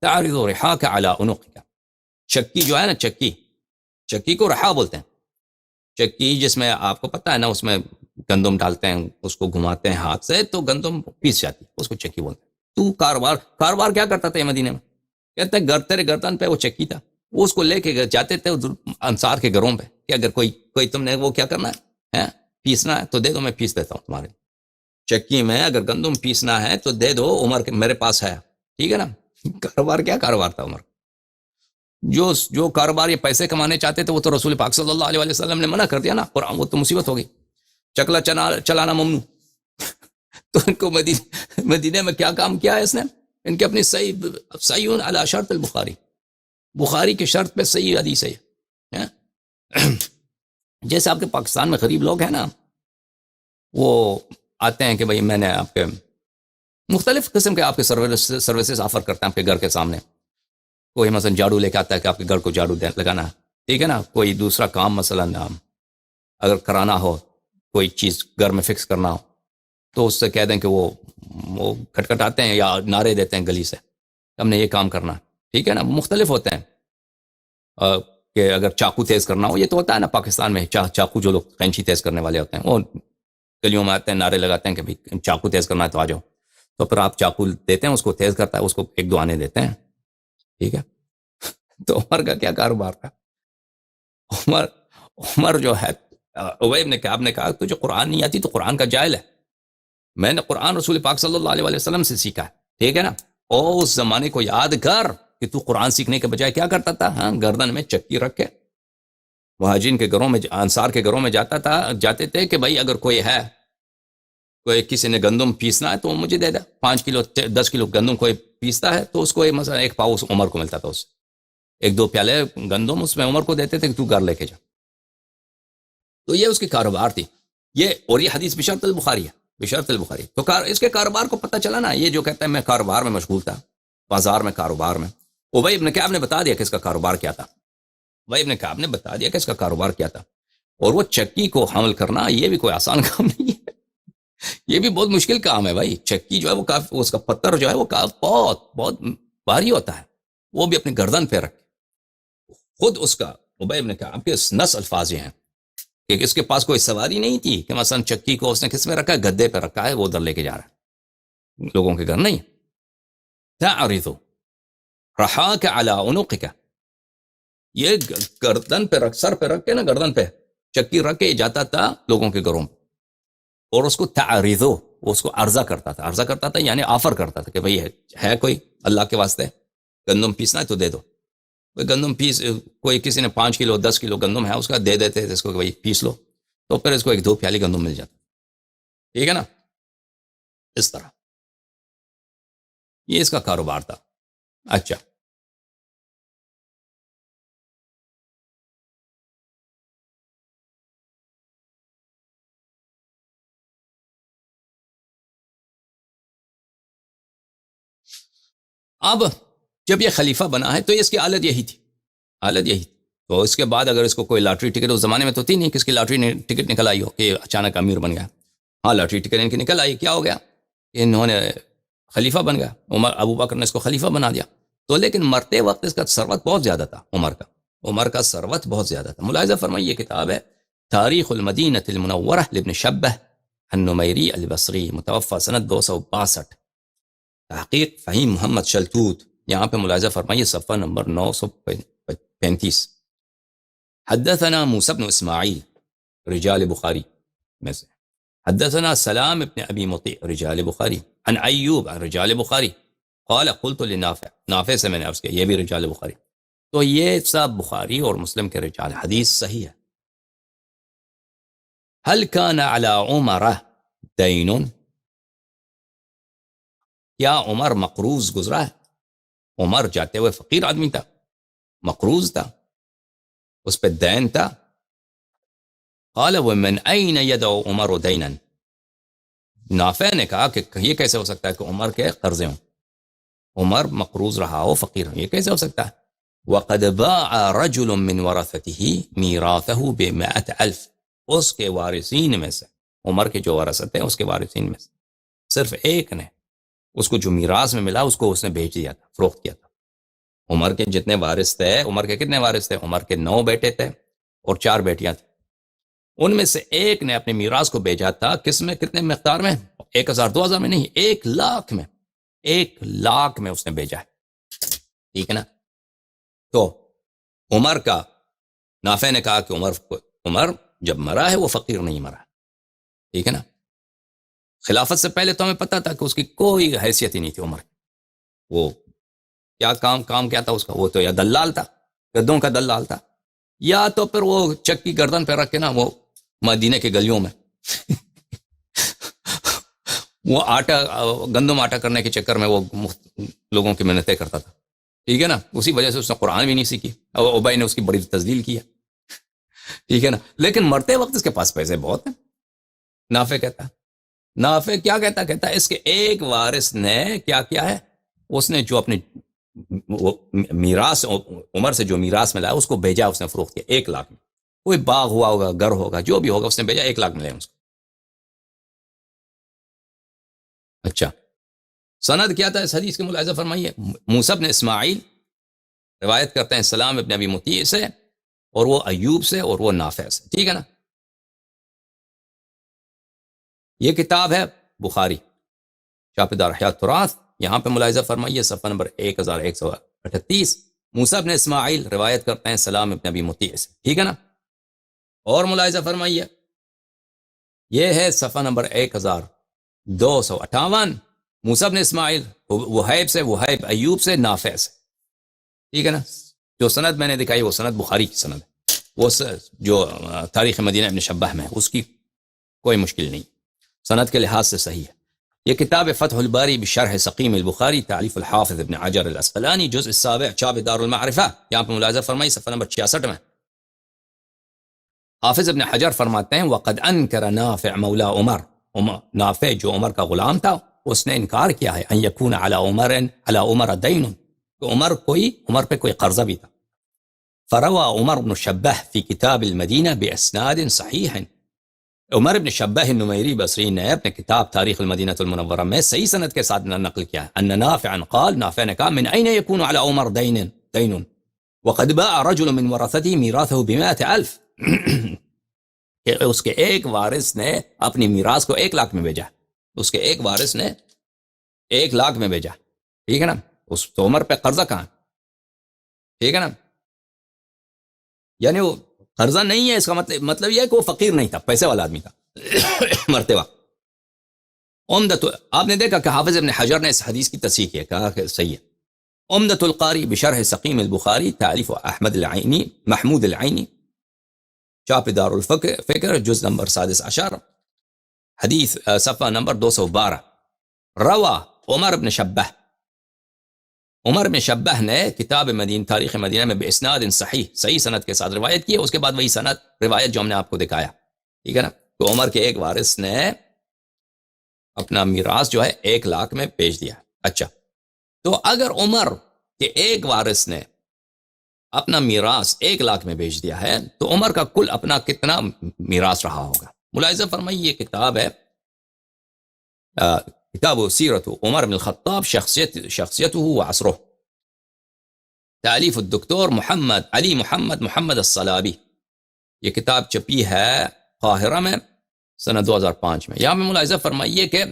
تعرض و رحاک علی عنقک، چکی جو ہے نا، چکی کو رحا بولتے ہیں. چکی جس میں آپ کو پتہ ہے نا، اس میں گندم ڈالتے ہیں، اس کو گھماتے ہیں ہاتھ سے تو گندم پیس جاتی ہے، اس کو چکی بولتے ہیں. تو کاروبار کیا کرتا تھا مدینے میں؟ کہتے ہیں تیرے گردن پہ وہ چکی تھا، وہ اس کو لے کے جاتے تھے انصار کے گھروں پہ کہ اگر کوئی تم نے وہ کیا کرنا ہے پیسنا ہے تو دے دو، میں پیس دیتا ہوں تمہارے چکی میں. اگر گندم پیسنا ہے تو دے دو، عمر کے میرے پاس ہے. ٹھیک ہے نا. کاروبار تھا عمر. جو کاروبار یہ پیسے کمانے چاہتے تھے وہ تو رسول پاک صلی اللہ علیہ وسلم نے منع کر دیا نا، قرآن، وہ تو مصیبت ہو گئی. چکلا چلانا ممنوع. تو ان کو مدینے میں کیا کام کیا ہے اس نے؟ ان کے اپنی صحیح علی شرط البخاری، بخاری کی شرط پہ صحیح حدیث ہے. جیسے آپ کے پاکستان میں غریب لوگ ہیں نا، وہ آتے ہیں کہ بھئی میں نے آپ کے مختلف قسم کے آپ کے سروسز آفر کرتے ہیں آپ کے گھر کے سامنے. کوئی مثلا جھاڑو لے کے آتا ہے کہ آپ کے گھر کو جھاڑو لگانا ہے، ٹھیک ہے نا. کوئی دوسرا کام مثلا اگر کرانا ہو، کوئی چیز گھر میں فکس کرنا ہو تو اس سے کہہ دیں کہ وہ کھٹکھٹاتے ہیں یا نعرے دیتے ہیں گلی سے، ہم نے یہ کام کرنا ہے. ٹھیک ہے نا. مختلف ہوتے ہیں کہ اگر چاقو تیز کرنا ہو، یہ تو ہوتا ہے نا پاکستان میں، چاقو جو لوگ قینچی تیز کرنے والے ہوتے ہیں وہ گلیوں میں آتے ہیں، نعرے لگاتے ہیں کہ بھئی چاقو تیز کرنا ہے تو آ جاؤ. تو پھر آپ چاقو دیتے ہیں، اس کو تیز کرتا ہے، اس کو ایک دو آنے دیتے ہیں. ٹھیک ہے. تو عمر کا کیا کاروبار تھا؟ عمر جو ہے، ابی بن کعب نے کہا تجھے قرآن نہیں آتی تو قرآن کا جاہل ہے. میں نے قرآن رسول پاک صلی اللہ علیہ وسلم سے سیکھا ہے. ٹھیک ہے نا. اور اس زمانے کو یاد کر کہ تو قرآن سیکھنے کے بجائے کیا کرتا تھا؟ گردن میں چکی رکھ کے مہاجرین کے گھروں میں، انصار کے گھروں میں جاتے تھے کہ بھائی اگر کوئی ہے، کوئی کسی نے گندم پیسنا ہے تو مجھے دے دے. 5 کلو 10 کلو گندم کوئی پیستا ہے تو اس کو مثلا ایک پاؤ عمر کو ملتا تھا، اس ایک دو پیالے گندم اس میں عمر کو دیتے تھے کہ تو گھر لے کے جا. تو یہ اس کی کاروبار تھی. اور یہ حدیث بشرط البخاری ہے، بشرط البخاری. تو اس کے کاروبار کو پتہ چلا نا. یہ جو کہتا ہے میں کاروبار میں مشغول تھا، بازار میں، کاروبار میں. ابی ابن کعب نے بتا دیا کہ اس کا کاروبار کیا تھا. ابی ابن کعب نے بتا دیا کہ اس کا کاروبار کیا تھا. اور وہ چکی کو حمل کرنا یہ بھی کوئی آسان کام نہیں ہے، یہ بھی بہت مشکل کام ہے بھائی. چکی جو ہے وہ کافی، اس کا پتھر جو ہے وہ بہت بہت بھاری ہوتا ہے، وہ بھی اپنے گردن پہ رکھ. خود اس کا ابی ابن کعب کے نص الفاظ ہیں کہ اس کے پاس کوئی سواری نہیں تھی کہ مثلا چکی کو اس نے کس میں رکھا ہے؟ گدے پہ رکھا ہے، وہ ادھر لے کے جا رہا ہے لوگوں کے گھر. نہیں. تعرض رحاک علی عنقک، یہ گردن پہ رکھ، سر پہ رکھ کے نا، گردن پہ چکی رکھ کے جاتا تھا لوگوں کے گھروں. اور اس کو تعرضو، وہ اس کو عرضہ کرتا تھا یعنی آفر کرتا تھا کہ بھئی ہے کوئی اللہ کے واسطے گندم پیسنا ہے تو دے دو. کوئی گندم کوئی کسی نے 5 کلو 10 کلو گندم ہے اس کا دے دیتے اس کو کہ بھئی پیس لو، تو پھر اس کو ایک دو پیالی گندم مل جاتا. ٹھیک ہے نا. اس طرح یہ اس کا کاروبار تھا. اچھا، اب جب یہ خلیفہ بنا ہے تو اس کی حالت یہی تھی. تو اس کے بعد اگر اس کو کوئی لاٹری ٹکٹ، اس زمانے میں تو تھی نہیں کس کی لاٹری ٹکٹ نکل آئی ہو کہ اچانک امیر بن گیا. ہاں لاٹری ٹکٹ ان کی نکل آئی. کیا ہو گیا؟ انہوں نے خلیفہ بن گیا. ابو بکر نے اس کو خلیفہ بنا دیا. تو لیکن مرتے وقت اس کا ثروت بہت زیادہ تھا. عمر کا ثروت بہت زیادہ تھا. ملاحظہ فرمائیے، کتاب ہے تاریخ المدینہ المنورہ لابن شبہ النمیری البصری، متوفى سنت 262، تحقیق فہیم محمد شلتوت. یہاں پہ ملاحظہ فرمائیے صفحہ نمبر 935. حدثنا موسى بن اسماعیل رجال بخاری میں سے، حدثنا سلام ابن ابی مطیع رجال بخاری، عن ایوب عن رجال بخاری، قال قلت لنافع، نافع سے میں نے عرض کیا، یہ بھی رجال بخاری. تو یہ سب بخاری اور مسلم کے رجال. حدیث صحیح ہے. هل كان على عمر دین، کیا عمر مقروض گزرا ہے؟ عمر جاتے ہوئے فقیر آدمی تھا، مقروض تھا، اس پہ دین تھا. قال ومن أين يدعو عمر دینا، نافع نے کہا کہ یہ کیسے ہو سکتا ہے کہ عمر کے قرضے ہوں. عمر مقروض رہا ہو، فقیر ہو، یہ کیسے ہو سکتا ہے؟ وَقَدْ بَاعَ رَجُلٌ مِّن وَرَثَتِهِ مِيرَاثَهُ ب100,000، اس کے وارثین میں سے، عمر کے جو ورثت ہیں اس کے وارثین میں سے صرف ایک نے اس کو جو میراث میں ملا اس کو اس نے بیچ دیا تھا، فروخت کیا تھا۔ عمر کے جتنے وارث تھے، عمر کے کتنے وارث تھے؟ عمر کے 9 بیٹے تھے اور 4 بیٹیاں تھیں۔ ان میں سے ایک نے اپنے میراث کو بیچا تھا، کس میں؟ کتنے مقدار میں؟ 1,000 2,000 میں نہیں، 1,00,000 میں، 1,00,000 میں اس نے بیچا ہے، ٹھیک ہے نا؟ تو عمر کا، نافع نے کہا کہ عمر جب مرا ہے وہ فقیر نہیں مرا، ٹھیک ہے نا؟ خلافت سے پہلے تو ہمیں پتا تھا کہ اس کی کوئی حیثیت ہی نہیں تھی عمر، وہ کیا کام کیا تھا اس کا؟ وہ تو یا دلال تھا، گدوں کا دلال تھا، یا تو پھر وہ چکی گردن پہ رکھ کے نا وہ مدینے کے گلیوں میں وہ آٹا، گندم آٹا کرنے کے چکر میں وہ لوگوں کی منتیں کرتا تھا، ٹھیک ہے نا؟ اسی وجہ سے اس نے قرآن بھی نہیں سیکھی، اور ابئی نے اس کی بڑی تذلیل کی ہے، ٹھیک ہے نا؟ لیکن مرتے وقت اس کے پاس پیسے بہت ہیں۔ نافع کہتا ہے، نافع کیا کہتا ہے اس کے ایک وارث نے کیا کیا ہے؟ اس نے جو اپنے میراث، عمر سے جو میراث ملا اس کو بھیجا، اس نے فروخت کیا 1,00,000 میں، کوئی باغ ہوا ہوگا، گھر ہوگا، جو بھی ہوگا، اس نے بھیجا 1,00,000 ملے اس کو۔ اچھا، سند کیا تھا اس حدیث کے؟ ملاحظہ فرمائیے، موسیٰ بن اسماعیل روایت کرتے ہیں سلام ابن ابی مطیع سے، اور وہ ایوب سے، اور وہ نافع سے، ٹھیک ہے نا؟ یہ کتاب ہے بخاری، شاپ دار حیات تراث، یہاں پہ ملاحظہ فرمائیے صفحہ نمبر 1138، موسیٰ بن اسماعیل روایت کرتے ہیں سلام ابن ابی مطیع سے، ٹھیک ہے نا؟ اور ملاحظہ فرمائیے، یہ ہے صفحہ نمبر 1258، موسیٰ بن اسماعیل وہیب سے، وہیب ایوب سے، نافع سے، ٹھیک ہے نا؟ جو سند میں نے دکھائی وہ سند بخاری کی سند ہے، وہ جو تاریخ مدینہ ابن شبہ میں ہے اس کی کوئی مشکل نہیں، سند کے لحاظ سے صحیح ہے۔ یہ کتاب فتح الباری بشرح سقیم البخاری، تالیف الحافظ ابن حجر الاسقلانی، جزء السابع، چاپ دار المعرفہ، یہاں پہ ملاحظہ فرمائی صفحہ نمبر 66 میں حافظ ابن حجر فرماتے ہیں وقد انکر نافع مولا عمر، نافع جو عمر کا غلام تھا اس نے انکار کیا ہے ان یکون علی عمر دین، کہ عمر پہ کوئی قرضہ بھی تھا۔ فروى عمر بن شبہ فی کتاب المدینہ باسناد صحیح، عمر بن شبہ النمیری بصری نے اپنے کتاب تاریخ المدینہ المنورہ میں صحیح سند کے ساتھ نقل کیا ہے ان نافعا قال، نافع نے کہا من این یکون علی عمر دین وقد باع رجل من ورثته میراثه ب100,000، کہ اس کے ایک وارث نے اپنی میراث کو 1,00,000 میں بھیجا، اس کے ایک وارث نے 1,00,000 میں بھیجا، ٹھیک ہے نا؟ اس تو عمر پہ قرضہ کہاں، ٹھیک ہے نا؟ یعنی وہ قرضہ نہیں ہے، اس کا مطلب یہ ہے کہ وہ فقیر نہیں تھا، پیسے والا آدمی تھا مرتے وقت۔ عمدۃ، آپ نے دیکھا کہ حافظ ابن حجر نے اس حدیث کی تصحیح کی، کہا کہ صحیح ہے۔ عمدۃ القاری بشرح سقیم البخاری، تالیف احمد العینی، محمود العینی، چاپ دار الفکر، جز نمبر 16، حدیث صفحہ نمبر 212، روا عمر بن شبہ، عمر بن شبہ نے کتاب مدین تاریخ مدینہ میں باسناد صحیح سند کے ساتھ روایت کی ہے، اس کے بعد وہی سند روایت جو ہم نے آپ کو دکھایا، ٹھیک ہے نا؟ تو عمر کے ایک وارث نے اپنا میراث جو ہے 1,00,000 میں بیچ دیا۔ اچھا، تو اگر عمر کے ایک وارث نے اپنا میراث 1,00,000 میں بیچ دیا ہے تو عمر کا کل اپنا کتنا میراث رہا ہوگا؟ ملاحظہ فرمائیے، یہ کتاب ہے کتاب سیرت عمر بن الخطاب، شخصیته وعصره، تالیف الدکتور محمد الصلابی، یہ کتاب چھپی ہے قاہرہ میں سنہ 2005 میں۔ یہاں میں ملاحظہ فرمائیے کہ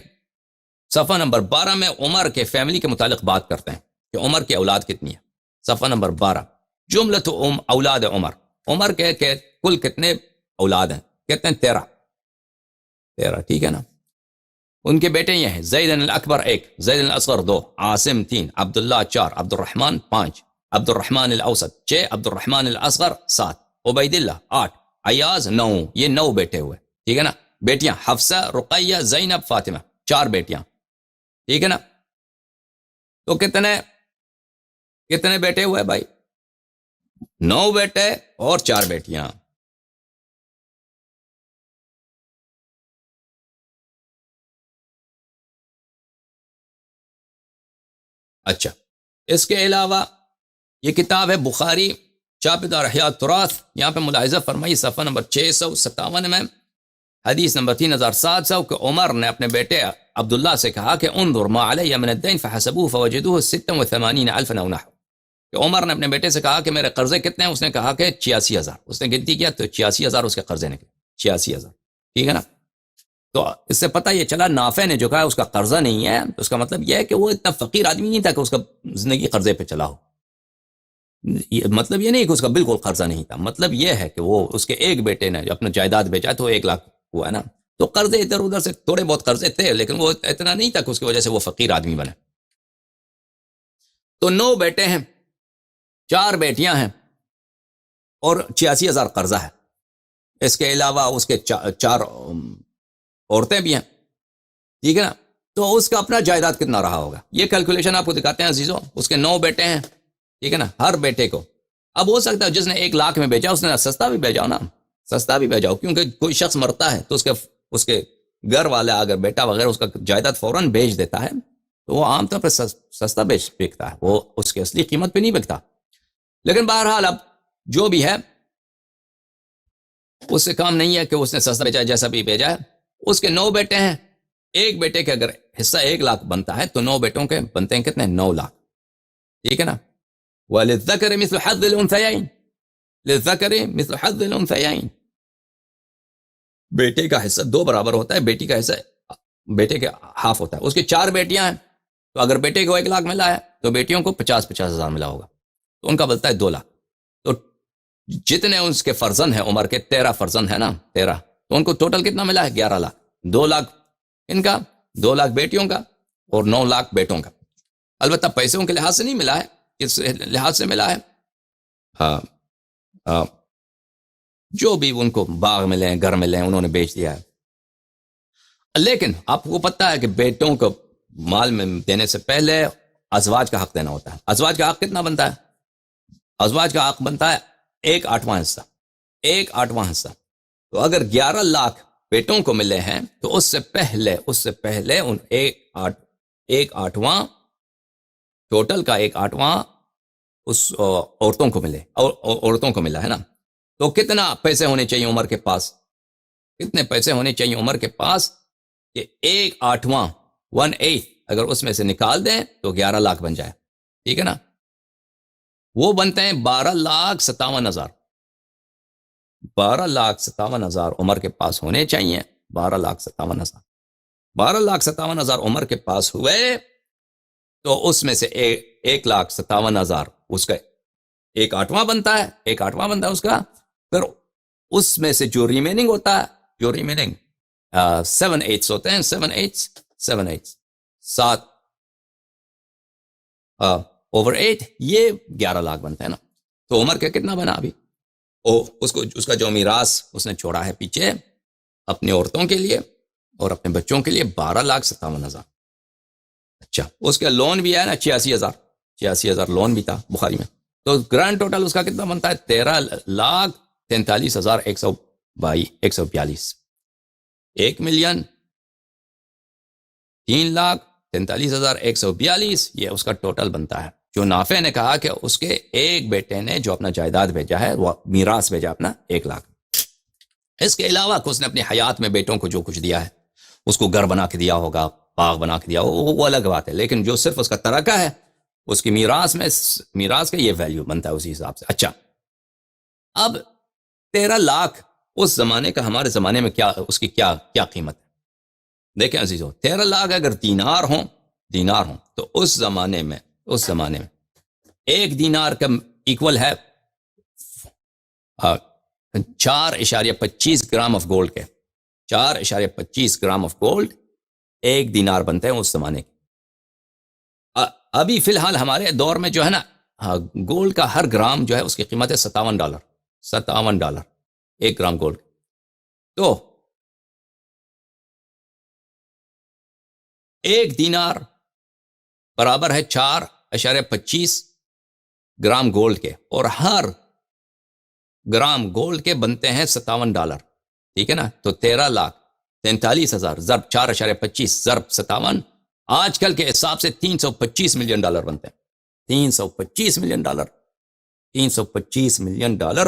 صفحہ نمبر 12 میں عمر کے فیملی کے متعلق بات کرتے ہیں کہ عمر کی اولاد کتنی ہے، صفحہ نمبر 12، جملۃ اولاد عمر کے کل کتنے اولاد ہیں؟ کہتے ہیں 13، ٹھیک ہے نا؟ ان کے بیٹے یہ ہیں زید الاکبر 1، زید الاصغر 2، عاصم 3، عبداللہ 4، عبد الرحمن 5، عبد الرحمن الاوسط 6، عبد الرحمن الاصغر 7، عبید اللہ 8، ایاز 9، یہ 9 بیٹے ہوئے، ٹھیک ہے نا؟ بیٹیاں حفصہ، رقیہ، زینب، فاطمہ، 4 بیٹیاں، ٹھیک ہے نا؟ تو کتنے بیٹے ہوئے بھائی؟ 9 بیٹے اور 4 بیٹیاں۔ اچھا، اس کے علاوہ یہ کتاب ہے بخاری چاپ دار احیاء التراث، یہاں پہ ملاحظہ فرمائی صفحہ نمبر 657 میں حدیث نمبر 3700 کہ عمر نے اپنے بیٹے عبداللہ سے کہا کہ انظر ما علی من الدین فحسبوه فوجدوه 86,000 او نحو، کہ عمر نے اپنے بیٹے سے کہا کہ میرے قرضے کتنے ہیں، اس نے کہا کہ 86,000، اس نے گنتی کیا تو 86,000 اس کے قرضے نکلے، 86,000، ٹھیک ہے نا؟ تو اس سے پتہ یہ چلا نافع نے جو کہا اس کا قرضہ نہیں ہے، تو اس کا مطلب یہ ہے کہ وہ اتنا فقیر آدمی نہیں تھا کہ اس کا زندگی قرضے پہ چلا ہو، مطلب یہ نہیں کہ اس کا بالکل قرضہ نہیں تھا، مطلب یہ ہے کہ وہ اس کے ایک بیٹے نے اپنا جائیداد بیچا تو 1,00,000 ہوا ہے نا، تو قرضے ادھر ادھر سے تھوڑے بہت قرضے تھے، لیکن وہ اتنا نہیں تھا کہ اس کی وجہ سے وہ فقیر آدمی بنے۔ تو 9 بیٹے ہیں، 4 بیٹیاں ہیں اور 86,000 قرضہ ہے، اس کے علاوہ اس کے 4 عورتیں بھی ہیں، ٹھیک ہے نا؟ تو اس کا اپنا جائیداد کتنا رہا ہوگا، یہ کیلکولیشن آپ کو دکھاتے ہیں عزیزوں۔ اس کے 9 بیٹے ہیں، ٹھیک ہے نا؟ ہر بیٹے کو اب ہو سکتا ہے جس نے 1,00,000 میں بیچا اس نے سستا بھی بھیجاؤ نا، سستا بھی بھیجاؤ، کیونکہ کوئی شخص مرتا ہے تو اس کے گھر والا اگر بیٹا وغیرہ اس کا جائیداد فوراً بیچ دیتا ہے تو وہ عام طور پر سستا بیچتا ہے، وہ اس کے اصلی قیمت پہ نہیں بکتا۔ لیکن بہرحال اب جو بھی ہے اس سے کام نہیں ہے کہ اس نے سستا بیچا ہے، جیسا بھی بیچا ہے۔ اس کے 9 بیٹے ہیں، ایک بیٹے کے اگر حصہ 1,00,000 بنتا ہے تو 9 بیٹوں کے بنتے ہیں کتنے، 9,00,000، ٹھیک ہے نا؟ وَلِلذَّكَرِ مِثْلُ حَظِّ الْأُنْثَيَيْنِ، لِلذَّكَرِ مِثْلُ حَظِّ الْأُنْثَيَيْنِ، بیٹے کا حصہ 2 برابر ہوتا ہے، بیٹی کا حصہ بیٹے کے ہاف ہوتا ہے۔ اس کی 4 بیٹیاں ہیں، تو اگر بیٹے کو 1,00,000 ملا ہے تو بیٹیوں کو 50,000 ملا ہوگا، تو ان کا بنتا ہے 2,00,000۔ تو جتنے اس کے فرزند ہیں، عمر کے 13 فرزند ہیں نا، 13، تو ان کو ٹوٹل کتنا ملا ہے، 11,00,000، 2,00,000 ان کا، 2,00,000 بیٹیوں کا اور 9,00,000 بیٹوں کا۔ البتہ پیسوں کے لحاظ سے نہیں ملا ہے، کس لحاظ سے ملا ہے، جو بھی ان کو باغ ملیں گھر ملیں انہوں نے بیچ دیا ہے۔ لیکن آپ کو پتہ ہے کہ بیٹوں کو مال میں دینے سے پہلے ازواج کا حق دینا ہوتا ہے۔ ازواج کا حق کتنا بنتا ہے، ازواج کا حق بنتا ہے 1/8 حصہ، 1/8 حصہ۔ تو اگر 11,00,000 بیٹوں کو ملے ہیں تو اس سے پہلے ان 1/8 ٹوٹل کا 1/8 اس عورتوں کو ملے، اور عورتوں کو ملا ہے نا۔ تو کتنا پیسے ہونے چاہیے عمر کے پاس، کتنے پیسے ہونے چاہیے عمر کے پاس کہ 1/8 1/8 اگر اس میں سے نکال دیں تو 11,00,000 بن جائے، ٹھیک ہے نا؟ وہ بنتے ہیں 12,57,000، 12,57,000 عمر کے پاس ہونے چاہیے، 12,57,000، 12,57,000 عمر کے پاس ہوئے تو اس میں سے 1,57,000 اس کا 1/8 بنتا ہے، 1/8 بنتا ہے اس کا، پھر اس میں سے جو ریمیننگ ہوتا ہے، جو ریمیننگ 7/8 ہوتے ہیں، 7 over 8 یہ 11,00,000 بنتا ہے نا۔ تو عمر کا کتنا بنا ابھی، اس کا جو میراث اس نے چھوڑا ہے پیچھے اپنی عورتوں کے لیے اور اپنے بچوں کے لیے 12,57,000۔ اچھا، اس کا لون بھی ہے نا 86,000 لون بھی تھا بخاری میں، تو گرانڈ ٹوٹل اس کا کتنا بنتا ہے 13,43,142، 1,03,43,142 یہ اس کا ٹوٹل بنتا ہے، جو نافع نے کہا کہ اس کے ایک بیٹے نے جو اپنا جائیداد بھیجا ہے وہ میراث بھیجا اپنا 1,00,000۔ اس کے علاوہ کہ اس نے اپنی حیات میں بیٹوں کو جو کچھ دیا ہے، اس کو گھر بنا کے دیا ہوگا، باغ بنا کے دیا ہوگا، وہ الگ بات ہے، لیکن جو صرف اس کا ترکہ ہے اس کی میراث کا یہ ویلیو بنتا ہے اسی حساب سے۔ اچھا، اب 13,00,000 اس زمانے کا ہمارے زمانے میں اس کی کیا قیمت ہے؟ دیکھیں عزیزو، 13,00,000 اگر دینار ہوں تو اس زمانے میں 1 دینار کا ایکول ہے 4.25 گرام آف گولڈ کے، 4.25 گرام آف گولڈ 1 دینار بنتے ہیں اس زمانے کے۔ ابھی فی الحال ہمارے دور میں جو ہے نا، گولڈ کا ہر گرام جو ہے اس کی قیمت ہے $57، 1 گرام گولڈ۔ تو 1 دینار برابر ہے 4.25 گرام گولڈ کے، اور ہر گرام گولڈ کے بنتے ہیں $57، ٹھیک ہے نا؟ تو 13,43,000 ضرب 4.25 ضرب 57 آج کل کے حساب سے $325 ملین بنتے ہیں. $325 ملین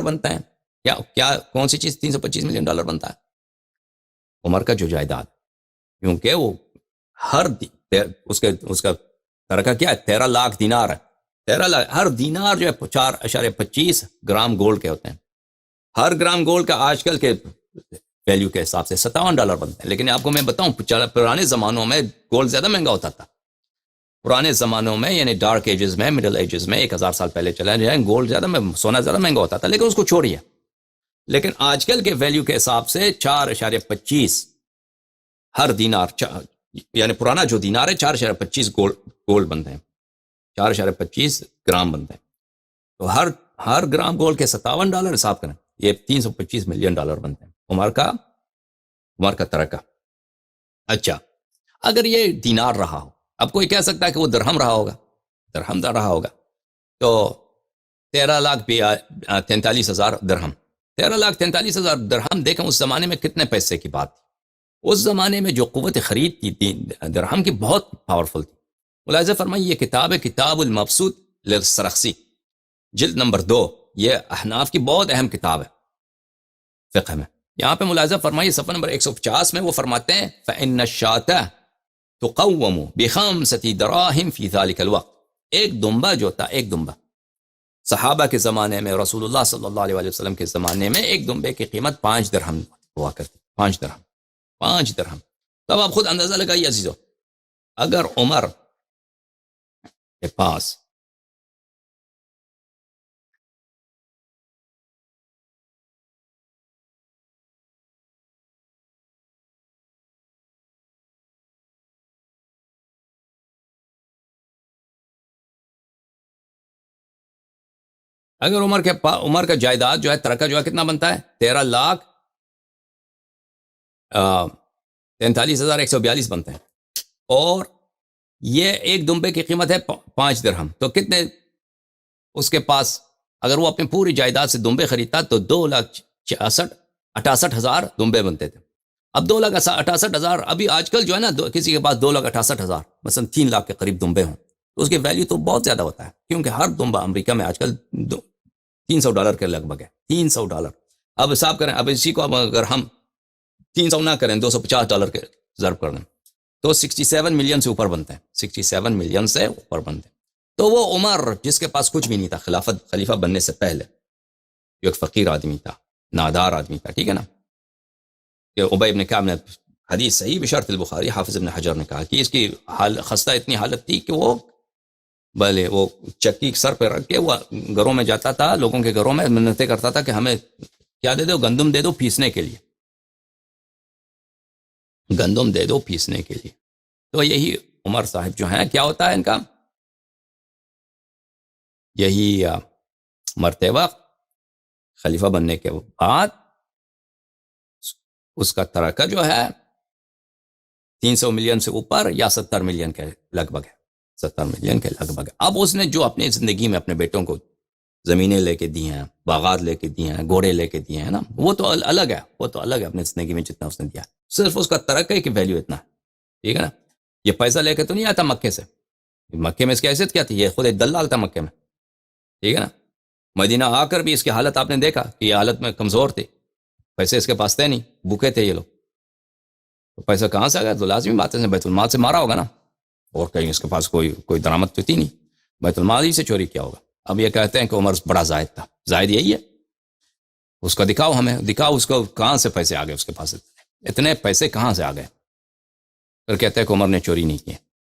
بنتا ہے. کیا کون سی چیز $325 ملین بنتا ہے؟ عمر کا جو جائیداد، کیونکہ وہ اس کا ترکہ کیا ہے؟ 13 لاکھ دینار ہے. 13 لاکھ، ہر دینار جو ہے 4.25 گرام گولڈ کے ہوتے ہیں. ہر گرام گولڈ کا آج کل کے ویلیو کے حساب سے $57 بنتا ہے. لیکن آپ کو میں بتاؤں، پرانے زمانوں میں گولڈ زیادہ مہنگا ہوتا تھا. پرانے زمانوں میں یعنی ڈارک ایجز میں، مڈل ایجز میں، 1000 سال پہلے چلا جائیں، گولڈ زیادہ، سونا زیادہ مہنگا ہوتا تھا. لیکن اس کو چھوڑیے. لیکن آج کل کے ویلیو کے حساب سے 4.25 ہر دینار، یعنی پرانا جو دینار ہے 4.25 گولڈ بنتے ہیں، 4.25 گرام بنتے ہیں. تو ہر گرام گولڈ کے $57 حساب کریں، یہ $325 ملین بنتے ہیں. عمر کا ترکہ. اچھا، اگر یہ دینار رہا ہو، اب کوئی کہہ سکتا ہے کہ وہ درہم رہا ہوگا، درہم رہا ہوگا، تو 13,43,000 درہم. 13,43,000 درہم. دیکھیں اس زمانے میں کتنے پیسے کی بات تھی. اس زمانے میں جو قوت خرید تھی درہم کی بہت پاورفل تھی. ملاحظہ فرمائیے، یہ کتاب ہے کتاب المبسوط للسرخسی، جلد نمبر 2. یہ احناف کی بہت اہم کتاب ہے فقہ میں. یہاں پہ ملاحظہ فرمائیے صفحہ نمبر 150 میں وہ فرماتے ہیں فَإِنَّ الشَّاةَ تُقَوَّمُ بِخَمْسَةِ دَرَاهِمْ فِي ذَلِكَ الْوَقْتِ. ایک دمبا جو تھا، ایک دمبا صحابہ کے زمانے میں، رسول اللہ صلی اللہ علیہ وسلم کے زمانے میں ایک دمبے کی قیمت 5 درہم ہوا کرتی. 5 درہم. تب آپ خود اندازہ لگائیے عزیزو، اگر عمر کے پاس عمر کا جائیداد جو ہے، ترکہ جو ہے کتنا بنتا ہے؟ 13,43,142 بنتے ہیں. اور یہ ایک دمبے کی قیمت ہے 5 درہم. تو کتنے اس کے پاس، اگر وہ اپنی پوری جائیداد سے دمبے خریدتا تو 2,68,000 دمبے بنتے تھے. اب 2,68,000 ابھی آج کل جو ہے نا، کسی کے پاس 2,68,000 مثلا 3 لاکھ کے قریب دمبے ہوں تو اس کی ویلیو تو بہت زیادہ ہوتا ہے، کیونکہ ہر دمبا امریکہ میں آج کل $300 کے لگ بھگ ہے. $300. اب حساب کریں، اب اسی کو اگر ہم 300 نہ کریں، $250 کے ضرب کر دیں تو 67 ملین سے اوپر بنتے ہیں. 67 ملین سے اوپر بنتے ہیں. تو وہ عمر جس کے پاس کچھ بھی نہیں تھا خلیفہ بننے سے پہلے، جو ایک فقیر آدمی تھا، نادار آدمی تھا، ٹھیک ہے نا، کہ ابی ابن کعب نے حدیث صحیح بشرط البخاری، حافظ ابن حجر نے کہا کہ اس کی خستہ اتنی حالت تھی کہ وہ چکی سر پہ رکھ کے وہ گھروں میں جاتا تھا، لوگوں کے گھروں میں منتیں کرتا تھا کہ ہمیں کیا دے دو، گندم دے دو پیسنے کے لیے، گندم دے دو پیسنے کے لیے. تو یہی عمر صاحب جو ہیں، کیا ہوتا ہے ان کا، یہی مرتبہ خلیفہ بننے کے بعد اس کا ترکہ جو ہے 300 ملین سے اوپر یا 70 ملین کے لگ بھگ ہے. 70 ملین کے لگ بھگ. اب اس نے جو اپنی زندگی میں اپنے بیٹوں کو زمینیں لے کے دی ہیں، باغات لے کے دیے ہیں، گھوڑے لے کے دیے ہیں نا، وہ تو الگ ہے، وہ تو الگ ہے اپنی زندگی میں جتنا اس نے دیا. صرف اس کا ترقی کی ویلیو اتنا ہے، ٹھیک ہے نا. یہ پیسہ لے کے تو نہیں آتا مکے سے. مکے میں اس کی حیثیت کیا تھی؟ یہ خود ایک دلال تھا مکے میں، ٹھیک ہے نا. مدینہ آ کر بھی اس کی حالت آپ نے دیکھا کہ یہ حالت میں کمزور تھی، پیسے اس کے پاس تھے نہیں، بھوکے تھے یہ لوگ. تو پیسہ کہاں سے آ گیا؟ تو لازمی بات ہے بیت المال سے مارا ہوگا نا، اور کہیں اس کے پاس کوئی درآمد تو تھی نہیں، بیت المال ہی سے چوری کیا ہوگا. اب یہ کہتے ہیں کہ عمر بڑا زاہد تھا. زاہد یہی ہے، اس کا دکھاؤ، ہمیں دکھاؤ اس کو کہاں سے پیسے آ گئے اس کے پاس، اتنے پیسے کہاں سے آ گئے. پھر کہتے ہیں کہ عمر نے چوری نہیں کی.